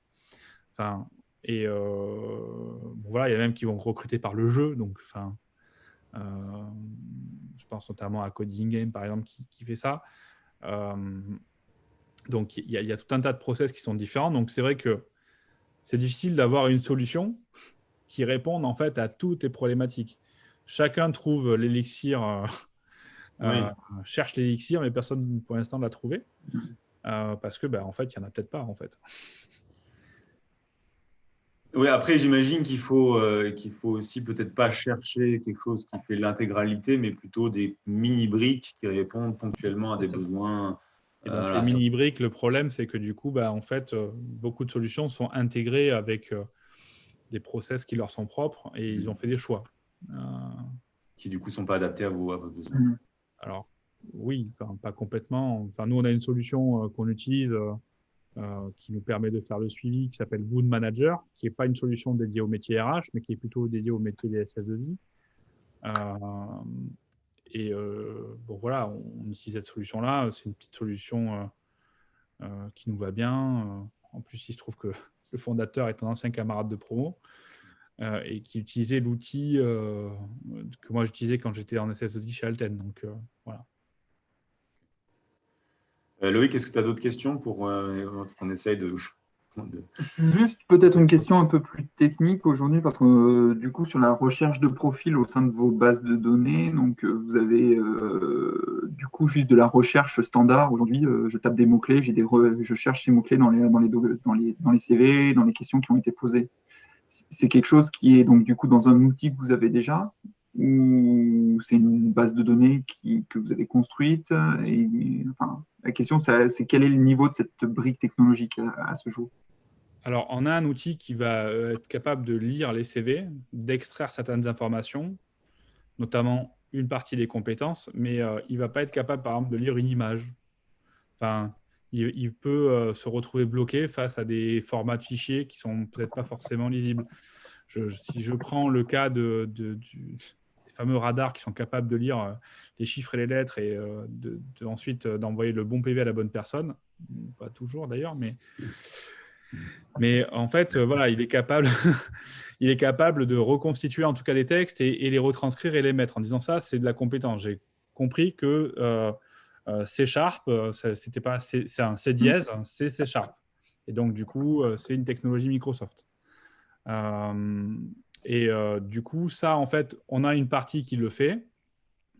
Il y a même qui vont recruter par le jeu. Donc, je pense notamment à Coding Game, par exemple, qui fait ça. Donc, il y a tout un tas de process qui sont différents. Donc, c'est vrai que c'est difficile d'avoir une solution qui réponde en fait à toutes les problématiques. Chacun trouve l'élixir, cherche l'élixir, mais personne pour l'instant ne l'a trouvé. Parce que, en fait, il n'y en a peut-être pas, en fait. Oui, après, j'imagine qu'il faut aussi peut-être pas chercher quelque chose qui fait l'intégralité, mais plutôt des mini-briques qui répondent ponctuellement à des besoins. Et donc, les mini-briques, le problème, c'est que du coup, en fait, beaucoup de solutions sont intégrées avec des process qui leur sont propres, et ils ont fait des choix. Qui, du coup, ne sont pas adaptés à vos besoins. Alors, oui, pas complètement. Nous, on a une solution qu'on utilise qui nous permet de faire le suivi, qui s'appelle Wood Manager, qui n'est pas une solution dédiée au métier RH, mais qui est plutôt dédiée au métier des SS2I. Voilà, on utilise cette solution-là. C'est une petite solution qui nous va bien. En plus, il se trouve que le fondateur est un ancien camarade de promo et qui utilisait l'outil que moi j'utilisais quand j'étais en SS2I chez Alten. Donc, voilà. Loïc, est-ce que tu as d'autres questions pour qu'on essaye de... Juste peut-être une question un peu plus technique aujourd'hui, parce que du coup, sur la recherche de profil au sein de vos bases de données, donc vous avez du coup juste de la recherche standard. Aujourd'hui, je tape des mots-clés, je cherche ces mots-clés dans les CV, dans les questions qui ont été posées. C'est quelque chose qui est donc du coup dans un outil que vous avez déjà, ou c'est une base de données que vous avez construite? Enfin, la question, c'est quel est le niveau de cette brique technologique à ce jour? Alors, on a un outil qui va être capable de lire les CV, d'extraire certaines informations, notamment une partie des compétences, mais il ne va pas être capable, par exemple, de lire une image. Enfin, il peut se retrouver bloqué face à des formats de fichiers qui ne sont peut-être pas forcément lisibles. Si je prends le cas des fameux radars qui sont capables de lire les chiffres et les lettres et ensuite d'envoyer le bon PV à la bonne personne, pas toujours d'ailleurs, mais en fait, voilà, il est capable, il est capable de reconstituer en tout cas des textes et les retranscrire et les mettre en disant ça, c'est de la compétence. J'ai compris que C#, c'est un C dièse, c'est C#. Et donc, du coup, c'est une technologie Microsoft. Du coup, ça, en fait, on a une partie qui le fait,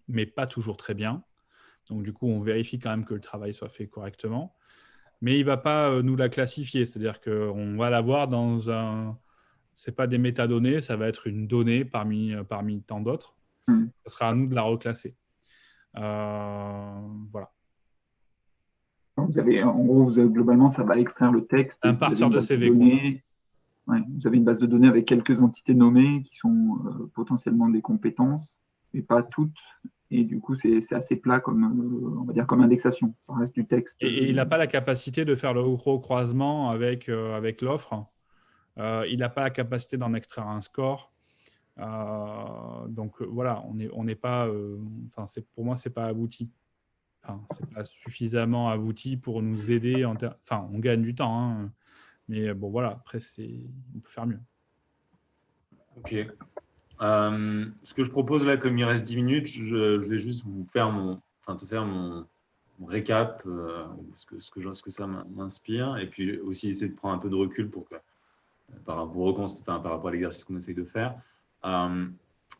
mais pas toujours très bien. Donc, du coup, on vérifie quand même que le travail soit fait correctement. Mais il ne va pas nous la classifier. C'est-à-dire qu'on va l'avoir dans un... Ce n'est pas des métadonnées, ça va être une donnée parmi tant d'autres. Ce sera à nous de la reclasser. Voilà. En gros, globalement, ça va extraire le texte. Un Vous avez partir une de base CV. données. Ouais, vous avez une base de données avec quelques entités nommées qui sont potentiellement des compétences, mais pas toutes. Et du coup, c'est assez plat comme, on va dire, comme indexation. Ça reste du texte. Et il n'a pas la capacité de faire le recroisement avec l'offre. Il n'a pas la capacité d'en extraire un score. Donc voilà, on n'est pas. Pour moi, c'est pas abouti. Enfin, c'est pas suffisamment abouti pour nous aider. Enfin, on gagne du temps, hein, mais bon, voilà. Après, on peut faire mieux. Ok. Ce que je propose là, comme il reste 10 minutes, je vais juste te faire mon récap, ce que ça m'inspire, et puis aussi essayer de prendre un peu de recul par rapport à l'exercice qu'on essaye de faire. Donc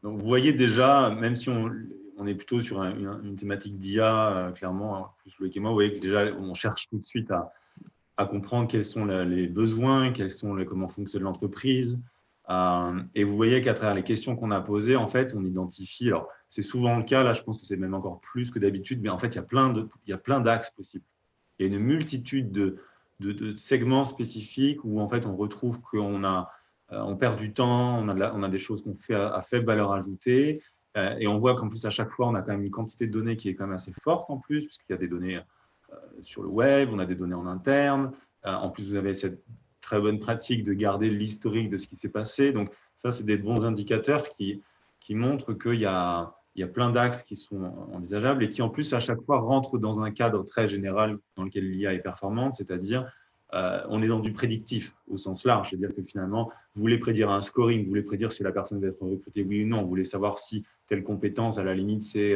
vous voyez déjà, même si on est plutôt sur une thématique d'IA, clairement, hein, plus Loïc et moi, vous voyez que déjà on cherche tout de suite à comprendre quels sont les besoins, comment fonctionne l'entreprise. Et vous voyez qu'à travers les questions qu'on a posées, en fait, on identifie, alors c'est souvent le cas, là je pense que c'est même encore plus que d'habitude, mais en fait, il y a plein d'axes possibles. Il y a une multitude de segments spécifiques où en fait, on retrouve on perd du temps, on a des choses qu'on fait à faible valeur ajoutée, et on voit qu'en plus, à chaque fois, on a quand même une quantité de données qui est quand même assez forte en plus, puisqu'il y a des données sur le web, on a des données en interne. En plus, vous avez cette très bonne pratique de garder l'historique de ce qui s'est passé. Donc, ça, c'est des bons indicateurs qui montrent qu'il y a plein d'axes qui sont envisageables et qui, en plus, à chaque fois, rentrent dans un cadre très général dans lequel l'IA est performante, c'est-à-dire on est dans du prédictif au sens large. C'est-à-dire que finalement, vous voulez prédire un scoring, vous voulez prédire si la personne va être recrutée, oui ou non. Vous voulez savoir si telle compétence, à la limite, c'est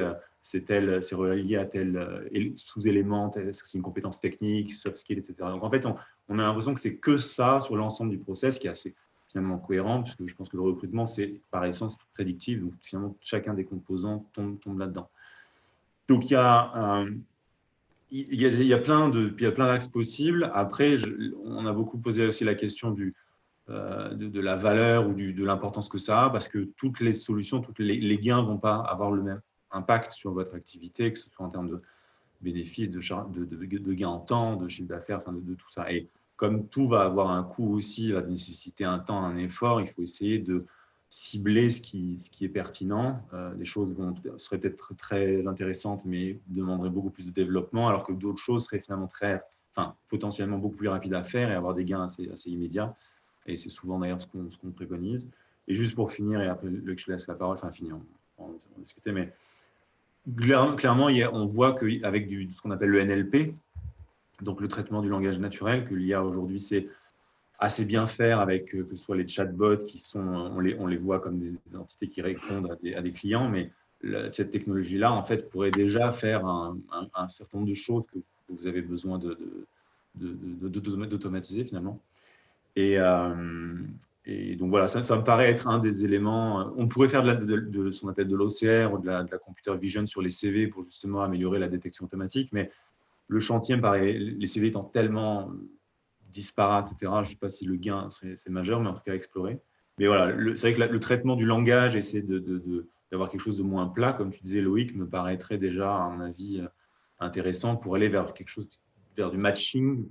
relié à tel sous-élément, est-ce que c'est une compétence technique, soft skill, etc. Donc en fait, on a l'impression que c'est que ça sur l'ensemble du process qui est assez finalement cohérent, puisque je pense que le recrutement, c'est par essence prédictif. Donc finalement, chacun des composants tombe là-dedans. Donc il y a plein d'axes possibles. Après, on a beaucoup posé aussi la question de la valeur ou de l'importance que ça a, parce que toutes les solutions, tous les gains ne vont pas avoir le même impact sur votre activité, que ce soit en termes de bénéfices, de gains en temps, de chiffre d'affaires, enfin de tout ça. Et comme tout va avoir un coût aussi, va nécessiter un temps, un effort, il faut essayer de cibler ce qui est pertinent. Des choses seraient peut-être très intéressantes, mais demanderaient beaucoup plus de développement, alors que d'autres choses seraient finalement potentiellement beaucoup plus rapides à faire et avoir des gains assez immédiats. Et c'est souvent d'ailleurs ce qu'on préconise. Et juste pour finir, et après je laisse la parole, finir, on va discuter, mais clairement, on voit qu'avec ce qu'on appelle le NLP, donc le traitement du langage naturel, que l'IA aujourd'hui c'est assez bien faire avec que ce soit les chatbots on les voit comme des entités qui répondent à des clients, mais cette technologie-là, en fait, pourrait déjà faire un certain nombre de choses que vous avez besoin d'automatiser finalement. Et donc voilà, ça me paraît être un des éléments. On pourrait faire de ce qu'on appelle de l'OCR ou de la computer vision sur les CV pour justement améliorer la détection automatique, mais le chantier me paraît, les CV étant tellement disparates, etc., je ne sais pas si le gain c'est majeur, mais en tout cas explorer. Mais voilà, c'est vrai que le traitement du langage, essayer d'avoir quelque chose de moins plat, comme tu disais, Loïc, me paraîtrait déjà, à mon avis, intéressant pour aller vers quelque chose, vers du matching,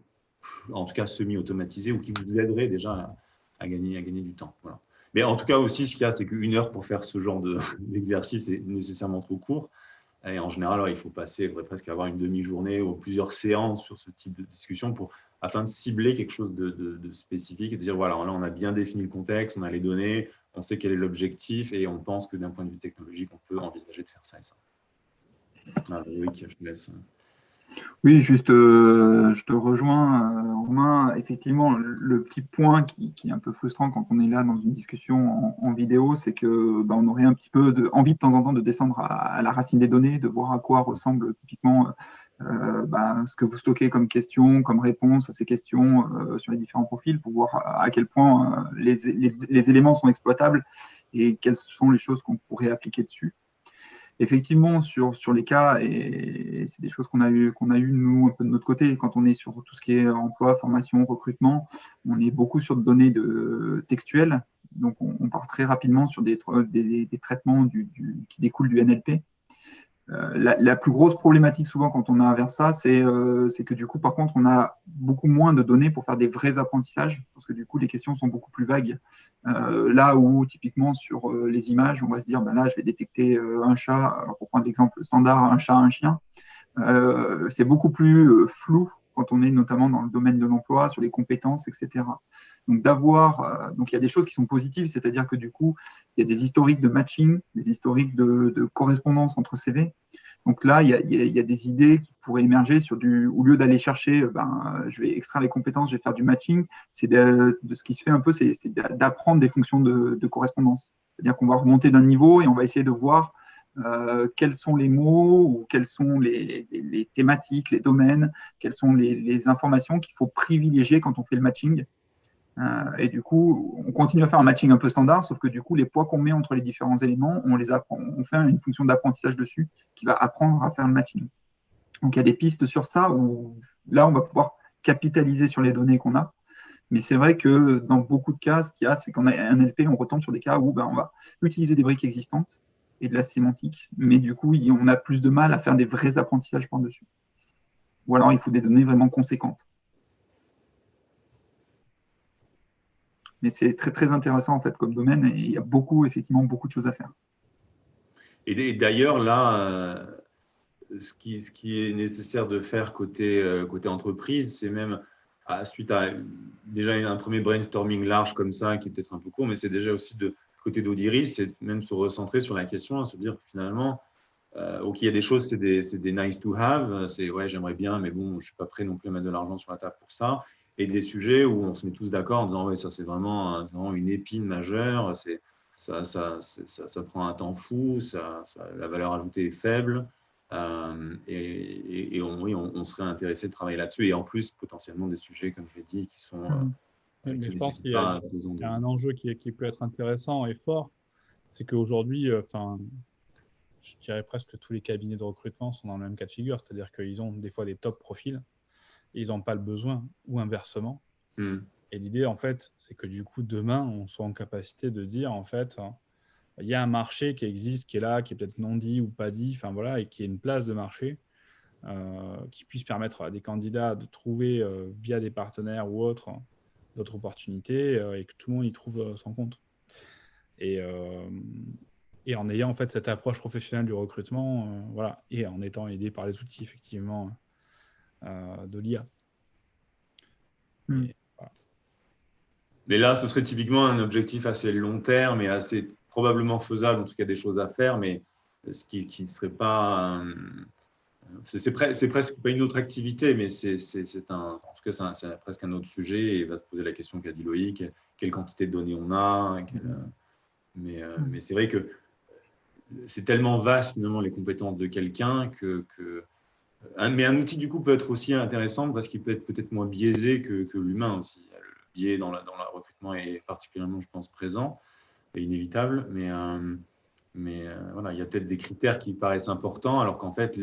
en tout cas semi-automatisé, ou qui vous aiderait déjà à gagner du temps. Voilà. Mais en tout cas aussi, ce qu'il y a, c'est qu'une heure pour faire ce genre d'exercice est nécessairement trop court. Et en général, il faudrait presque avoir une demi-journée ou plusieurs séances sur ce type de discussion afin de cibler quelque chose de spécifique et de dire, voilà, là, on a bien défini le contexte, on a les données, on sait quel est l'objectif et on pense que d'un point de vue technologique, on peut envisager de faire ça et ça. Loïc, je te laisse. Oui, juste, je te rejoins, Romain. Effectivement, le petit point qui est un peu frustrant quand on est là dans une discussion en vidéo, c'est que on aurait un petit peu envie de temps en temps de descendre à la racine des données, de voir à quoi ressemble typiquement ce que vous stockez comme questions, comme réponse à ces questions sur les différents profils, pour voir à quel point les éléments sont exploitables et quelles sont les choses qu'on pourrait appliquer dessus. Effectivement, sur les cas, et c'est des choses qu'on a eu nous, un peu de notre côté, quand on est sur tout ce qui est emploi, formation, recrutement, on est beaucoup sur des données textuelles. Donc, on part très rapidement sur des traitements qui découlent du NLP. La plus grosse problématique souvent quand on a vers ça, c'est que du coup, par contre, on a beaucoup moins de données pour faire des vrais apprentissages, parce que du coup, les questions sont beaucoup plus vagues. Là où, typiquement, sur les images, on va se dire, là, je vais détecter un chat, alors pour prendre l'exemple standard, un chat, un chien. C'est beaucoup plus flou quand on est notamment dans le domaine de l'emploi, sur les compétences, etc. Donc, donc il y a des choses qui sont positives, c'est-à-dire que du coup, il y a des historiques de matching, des historiques de correspondance entre CV. Donc là, il y a des idées qui pourraient émerger au lieu d'aller chercher, je vais extraire les compétences, je vais faire du matching, c'est de ce qui se fait un peu, c'est d'apprendre des fonctions de correspondance. C'est-à-dire qu'on va remonter d'un niveau et on va essayer de voir quels sont les mots ou quelles sont les thématiques, les domaines, quelles sont les informations qu'il faut privilégier quand on fait le matching. Et du coup, on continue à faire un matching un peu standard, sauf que du coup, les poids qu'on met entre les différents éléments, on fait une fonction d'apprentissage dessus qui va apprendre à faire le matching. Donc, il y a des pistes sur ça où là, on va pouvoir capitaliser sur les données qu'on a. Mais c'est vrai que dans beaucoup de cas, ce qu'il y a, c'est qu'on a un NLP, on retombe sur des cas où on va utiliser des briques existantes et de la sémantique, mais du coup, on a plus de mal à faire des vrais apprentissages par-dessus. Ou alors, il faut des données vraiment conséquentes. Mais c'est très, très intéressant en fait comme domaine et il y a effectivement beaucoup de choses à faire. Et d'ailleurs, là, ce qui est nécessaire de faire côté entreprise, c'est même suite à déjà un premier brainstorming large comme ça, qui est peut-être un peu court, mais c'est déjà aussi côté d'Audiris, c'est même se recentrer sur la question, se dire finalement, ok, il y a des choses, c'est des nice to have, c'est ouais, j'aimerais bien, mais bon, je ne suis pas prêt non plus à mettre de l'argent sur la table pour ça. Et des sujets où on se met tous d'accord en disant, ouais, ça c'est vraiment une épine majeure, ça prend un temps fou, la valeur ajoutée est faible. Et on serait intéressé de travailler là-dessus. Et en plus, potentiellement des sujets, comme je l'ai dit, qui sont. Mais je pense qu'il y a un enjeu qui peut être intéressant et fort, c'est qu'aujourd'hui, je dirais presque que tous les cabinets de recrutement sont dans le même cas de figure, c'est-à-dire qu'ils ont des fois des top profils et ils n'ont pas le besoin, ou inversement. Et l'idée, en fait, c'est que du coup, demain, on soit en capacité de dire, en fait, il y a un marché qui existe, qui est là, qui est peut-être non dit ou pas dit, et qui est une place de marché qui puisse permettre à des candidats de trouver, via des partenaires ou autres, d'autres opportunités et que tout le monde y trouve son compte. Et en ayant en fait cette approche professionnelle du recrutement, et en étant aidé par les outils effectivement de l'IA. Mais là, ce serait typiquement un objectif assez long terme et assez probablement faisable, en tout cas des choses à faire, mais ce qui ne serait pas... c'est presque pas une autre activité, mais en tout cas, c'est presque un autre sujet et il va se poser la question qu'a dit Loïc, quelle quantité de données on a, mais c'est vrai que c'est tellement vaste finalement les compétences de quelqu'un mais un outil du coup peut être aussi intéressant parce qu'il peut être peut-être moins biaisé que l'humain aussi. Le biais dans le recrutement est particulièrement, je pense, présent et inévitable, mais voilà, il y a peut-être des critères qui paraissent importants alors qu'en fait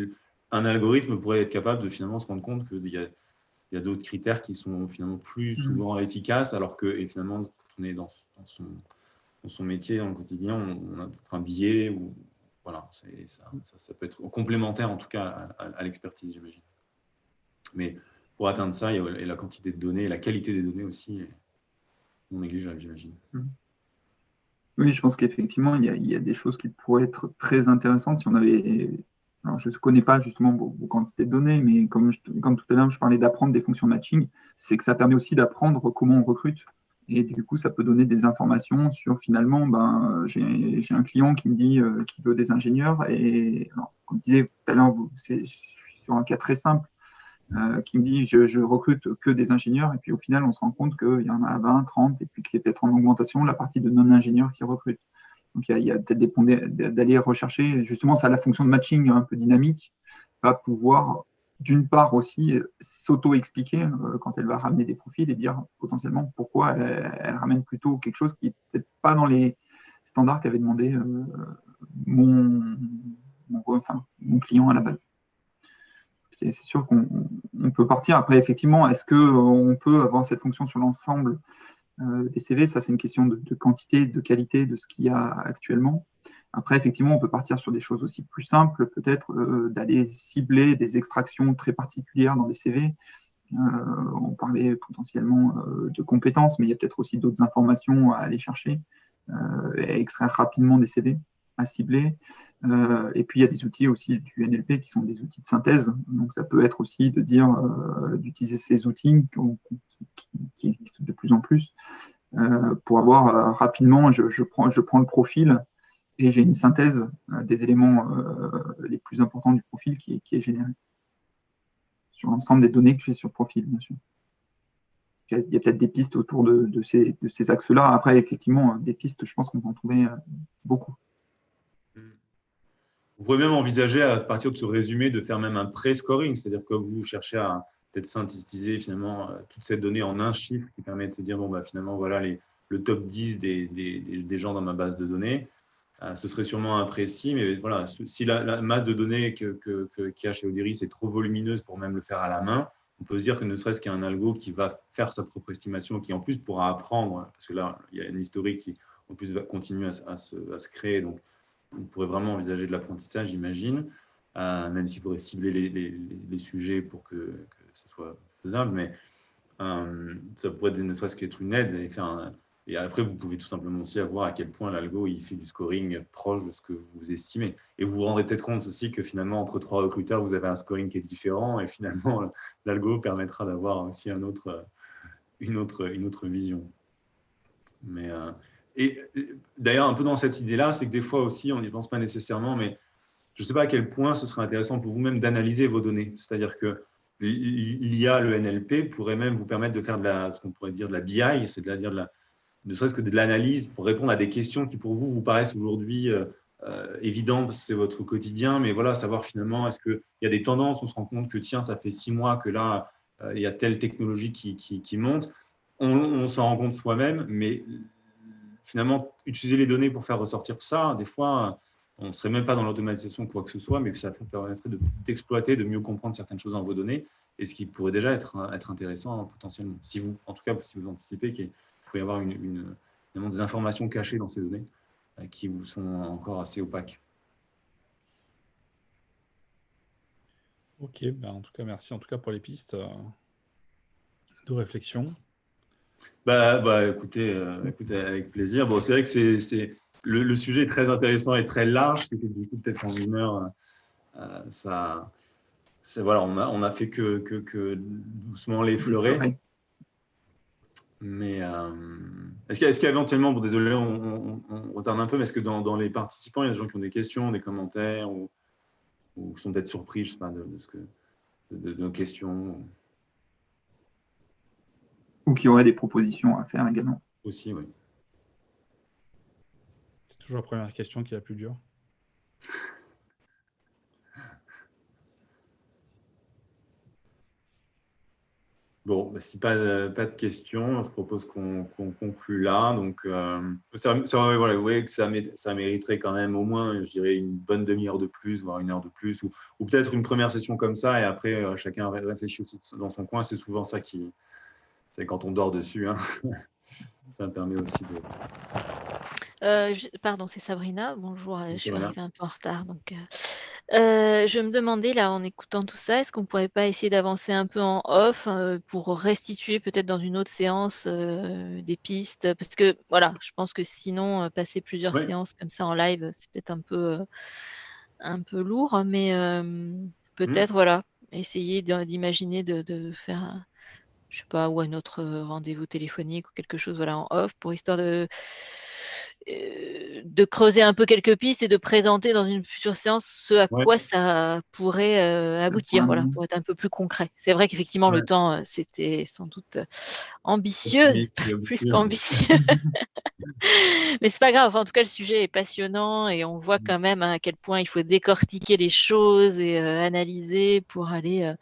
un algorithme pourrait être capable de finalement se rendre compte qu'il y a d'autres critères qui sont finalement plus souvent efficaces alors que finalement quand on est dans son métier, dans le quotidien, on a peut-être un biais ou voilà, ça peut être complémentaire en tout cas à l'expertise, j'imagine. Mais pour atteindre ça, et la quantité de données, et la qualité des données aussi est non négligeable, j'imagine. Oui, je pense qu'effectivement, il y a des choses qui pourraient être très intéressantes si on avait. Alors, je ne connais pas justement vos quantités de données, mais comme tout à l'heure, je parlais d'apprendre des fonctions de matching, c'est que ça permet aussi d'apprendre comment on recrute. Et du coup, ça peut donner des informations sur finalement, j'ai un client qui me dit qu'il veut des ingénieurs. Et alors, comme je disais tout à l'heure, c'est sur un cas très simple. Qui me dit je recrute que des ingénieurs, et puis au final, on se rend compte qu'il y en a 20, 30, et puis qu'il est peut-être en augmentation la partie de non-ingénieurs qui recrutent. Donc il y a peut-être d'aller rechercher, justement, ça a la fonction de matching un peu dynamique, va pouvoir d'une part aussi s'auto-expliquer quand elle va ramener des profils et dire potentiellement pourquoi elle ramène plutôt quelque chose qui n'est peut-être pas dans les standards qu'avait demandé mon client à la base. C'est sûr qu'on peut partir. Après, effectivement, est-ce qu'on peut avoir cette fonction sur l'ensemble des CV? Ça, c'est une question de quantité, de qualité de ce qu'il y a actuellement. Après, effectivement, on peut partir sur des choses aussi plus simples, peut-être d'aller cibler des extractions très particulières dans des CV. On parlait potentiellement de compétences, mais il y a peut-être aussi d'autres informations à aller chercher et à extraire rapidement des CV à cibler. Et puis, il y a des outils aussi du NLP qui sont des outils de synthèse. Donc, ça peut être aussi de dire d'utiliser ces outils qui existent de plus en plus pour avoir rapidement, je prends le profil et j'ai une synthèse des éléments les plus importants du profil qui est générée sur l'ensemble des données que j'ai sur le profil, bien sûr. Il y a peut-être des pistes autour de ces axes-là. Après, effectivement, des pistes, je pense qu'on va en trouver beaucoup. Vous pourriez même envisager, à partir de ce résumé, de faire même un pré-scoring, c'est-à-dire que vous cherchez à peut-être synthétiser finalement toutes ces données en un chiffre qui permet de se dire, bon, bah, finalement, voilà le top 10 des gens dans ma base de données. Ce serait sûrement imprécis, mais voilà, si la masse de données qu'il y a chez Odiris est trop volumineuse pour même le faire à la main, on peut se dire que ne serait-ce qu'un algo qui va faire sa propre estimation, qui en plus pourra apprendre, parce que là, il y a une historique qui en plus va continuer à se créer. Donc, on pourrait vraiment envisager de l'apprentissage, j'imagine, même s'il faudrait cibler les sujets pour que ce soit faisable, mais ça pourrait ne serait-ce qu'être une aide et après, vous pouvez tout simplement aussi voir à quel point l'algo il fait du scoring proche de ce que vous estimez. Et vous vous rendrez peut-être compte aussi que finalement, entre 3 recruteurs, vous avez un scoring qui est différent et finalement, l'algo permettra d'avoir aussi une autre vision. Mais, et d'ailleurs, un peu dans cette idée-là, c'est que des fois aussi, on n'y pense pas nécessairement, mais je ne sais pas à quel point ce serait intéressant pour vous-même d'analyser vos données. C'est-à-dire que l'IA, le NLP, pourrait même vous permettre de faire ce qu'on pourrait dire de la BI, c'est-à-dire ne serait-ce que de l'analyse pour répondre à des questions qui pour vous paraissent aujourd'hui évidentes parce que c'est votre quotidien, mais voilà, savoir finalement, est-ce qu'il y a des tendances, on se rend compte que tiens, ça fait 6 mois que là, il y a telle technologie qui monte. On s'en rend compte soi-même, mais finalement, utiliser les données pour faire ressortir ça, des fois, on ne serait même pas dans l'automatisation ou quoi que ce soit, mais que ça permettrait d'exploiter, de mieux comprendre certaines choses dans vos données, et ce qui pourrait déjà être intéressant potentiellement. En tout cas, si vous anticipez qu'il peut y avoir des informations cachées dans ces données qui vous sont encore assez opaques. Ok, ben en tout cas, merci en tout cas pour les pistes de réflexion. Écoutez, avec plaisir. Bon, c'est vrai que le sujet est très intéressant et très large, c'est que du coup, peut-être en une heure, voilà, on a fait que doucement l'effleurer. Mais est-ce qu'éventuellement, bon, désolé, on retarde un peu, mais est-ce que dans les participants, il y a des gens qui ont des questions, des commentaires, ou sont peut-être surpris, je sais pas, de nos questions ou qui auraient des propositions à faire également. Aussi, oui. C'est toujours la première question qui est la plus dure. Bon, si pas de questions, je propose qu'on conclue là. Donc, voilà, vous voyez que ça mériterait quand même au moins, je dirais, une bonne demi-heure de plus, voire une heure de plus, ou peut-être une première session comme ça, et après, chacun réfléchit aussi dans son coin. C'est souvent ça c'est quand on dort dessus. Hein. Ça permet aussi de… Pardon, c'est Sabrina. Bonjour, je suis Voilà. arrivée un peu en retard. Donc, je me demandais, là, en écoutant tout ça, est-ce qu'on pourrait pas essayer d'avancer un peu en off pour restituer peut-être dans une autre séance des pistes? Parce que, voilà, je pense que sinon, passer plusieurs Ouais. séances comme ça en live, c'est peut-être un peu lourd, mais peut-être, voilà, essayer d'imaginer de faire je sais pas, ou un autre rendez-vous téléphonique ou quelque chose voilà, en off pour histoire de creuser un peu quelques pistes et de présenter dans une future séance ce à Ouais. quoi ça pourrait aboutir, voilà, pour être un peu plus concret. C'est vrai qu'effectivement, le Ouais. temps, c'était sans doute ambitieux, Oui, plus qu'ambitieux. Mais c'est pas grave, en tout cas, le sujet est passionnant et on voit quand même à quel point il faut décortiquer les choses et analyser pour aller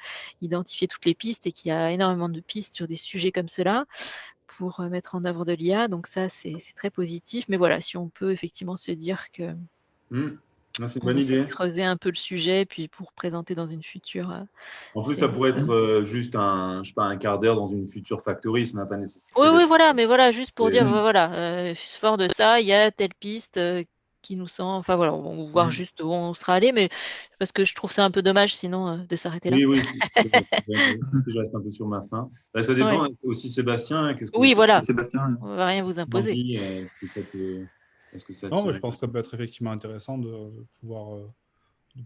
identifier toutes les pistes et qu'il y a énormément de pistes sur des sujets comme cela pour mettre en œuvre de l'IA. Donc ça, c'est très positif. Mais voilà, si on peut effectivement se dire que C'est une on bonne essaie de idée. creuser un peu le sujet, puis pour présenter dans une future En plus, ça séance. pourrait être juste je sais pas, un quart d'heure dans une future factory, ça n'a pas nécessité Oui, d'être. voilà, mais voilà, juste pour dire, Et- voilà, fort de ça, il y a telle piste qui nous semble, enfin voilà, on va voir Mm. juste où on sera allé, mais parce que je trouve ça un peu dommage sinon de s'arrêter là. Oui, oui, je reste un peu sur ma faim. Bah, ça Ouais. dépend aussi, Sébastien, qu'est-ce que Oui, voilà, Sébastien. on va rien vous imposer. envie, est-ce que ça Non, mais tire? je pense que ça peut être effectivement intéressant de pouvoir,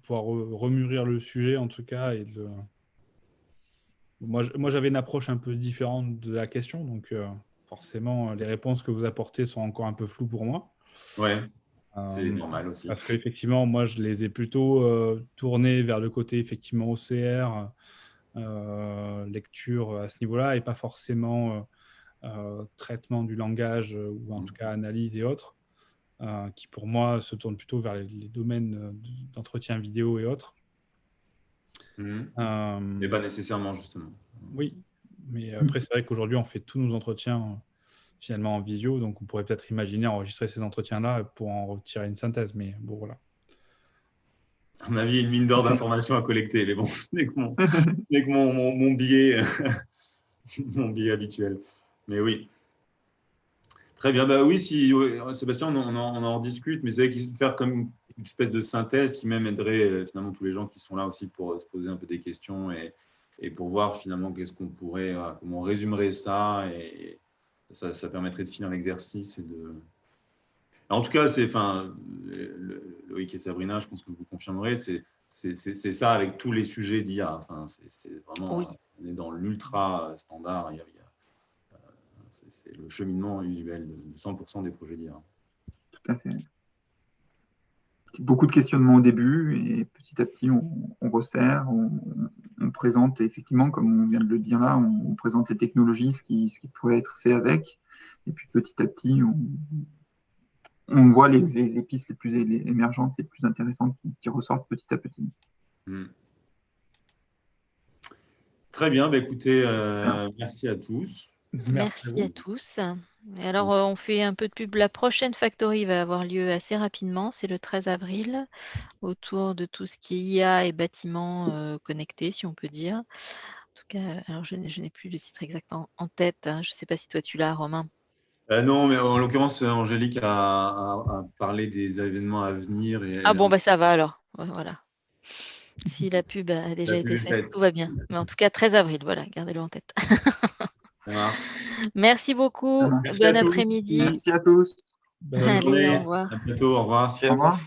remûrir le sujet, en tout cas. Moi, j'avais une approche un peu différente de la question, donc forcément, les réponses que vous apportez sont encore un peu floues pour moi. Ouais, c'est Euh, normal aussi. Parce qu'effectivement, moi, je les ai plutôt tournés vers le côté effectivement OCR, lecture à ce niveau-là, et pas forcément traitement du langage, ou en tout cas analyse et autres, qui pour moi se tournent plutôt vers les domaines d'entretien vidéo et autres. Mais pas nécessairement, justement. Oui, mais après, c'est vrai qu'aujourd'hui, on fait tous nos entretiens finalement en visio, donc on pourrait peut-être imaginer enregistrer ces entretiens-là pour en retirer une synthèse, mais bon, voilà. À mon avis, il y a une mine d'or d'informations à collecter, mais bon, ce n'est que mon biais, mon biais habituel. Mais oui. Très bien. Bah oui, si Sébastien, on en discute, mais c'est vrai qu'il faut faire comme une espèce de synthèse qui même aiderait finalement tous les gens qui sont là aussi pour se poser un peu des questions et pour voir finalement qu'est-ce qu'on pourrait, comment on résumerait ça, et ça permettrait de finir l'exercice et de. En tout cas, Loïc et Sabrina, je pense que vous confirmerez, c'est ça avec tous les sujets d'IA. Enfin, c'est vraiment, Oui. on est dans l'ultra standard. C'est le cheminement usuel de 100% des projets d'IA. Tout à fait. Beaucoup de questionnements au début et petit à petit on resserre, on présente effectivement, comme on vient de le dire là, on présente les technologies, ce qui pourrait être fait avec, et puis petit à petit on voit les pistes les plus émergentes, les plus intéressantes qui ressortent petit à petit. Très bien, bah, écoutez, merci à tous. Merci à tous. Et alors, on fait un peu de pub. La prochaine Factory va avoir lieu assez rapidement, c'est le 13 avril, autour de tout ce qui est IA et bâtiments connectés, si on peut dire. En tout cas, alors je n'ai plus le titre exact en tête, hein. Je ne sais pas si toi tu l'as, Romain. Non, mais en l'occurrence, Angélique a parlé des événements à venir. Ah bon, bah ça va alors. Voilà. Si la pub a déjà été faite, tout va bien. Mais en tout cas, 13 avril, voilà, gardez-le en tête. Merci beaucoup. Merci Bon à tous. après-midi. Merci à tous. Bonne Allez, au journée. revoir. À bientôt. Au revoir. Au revoir.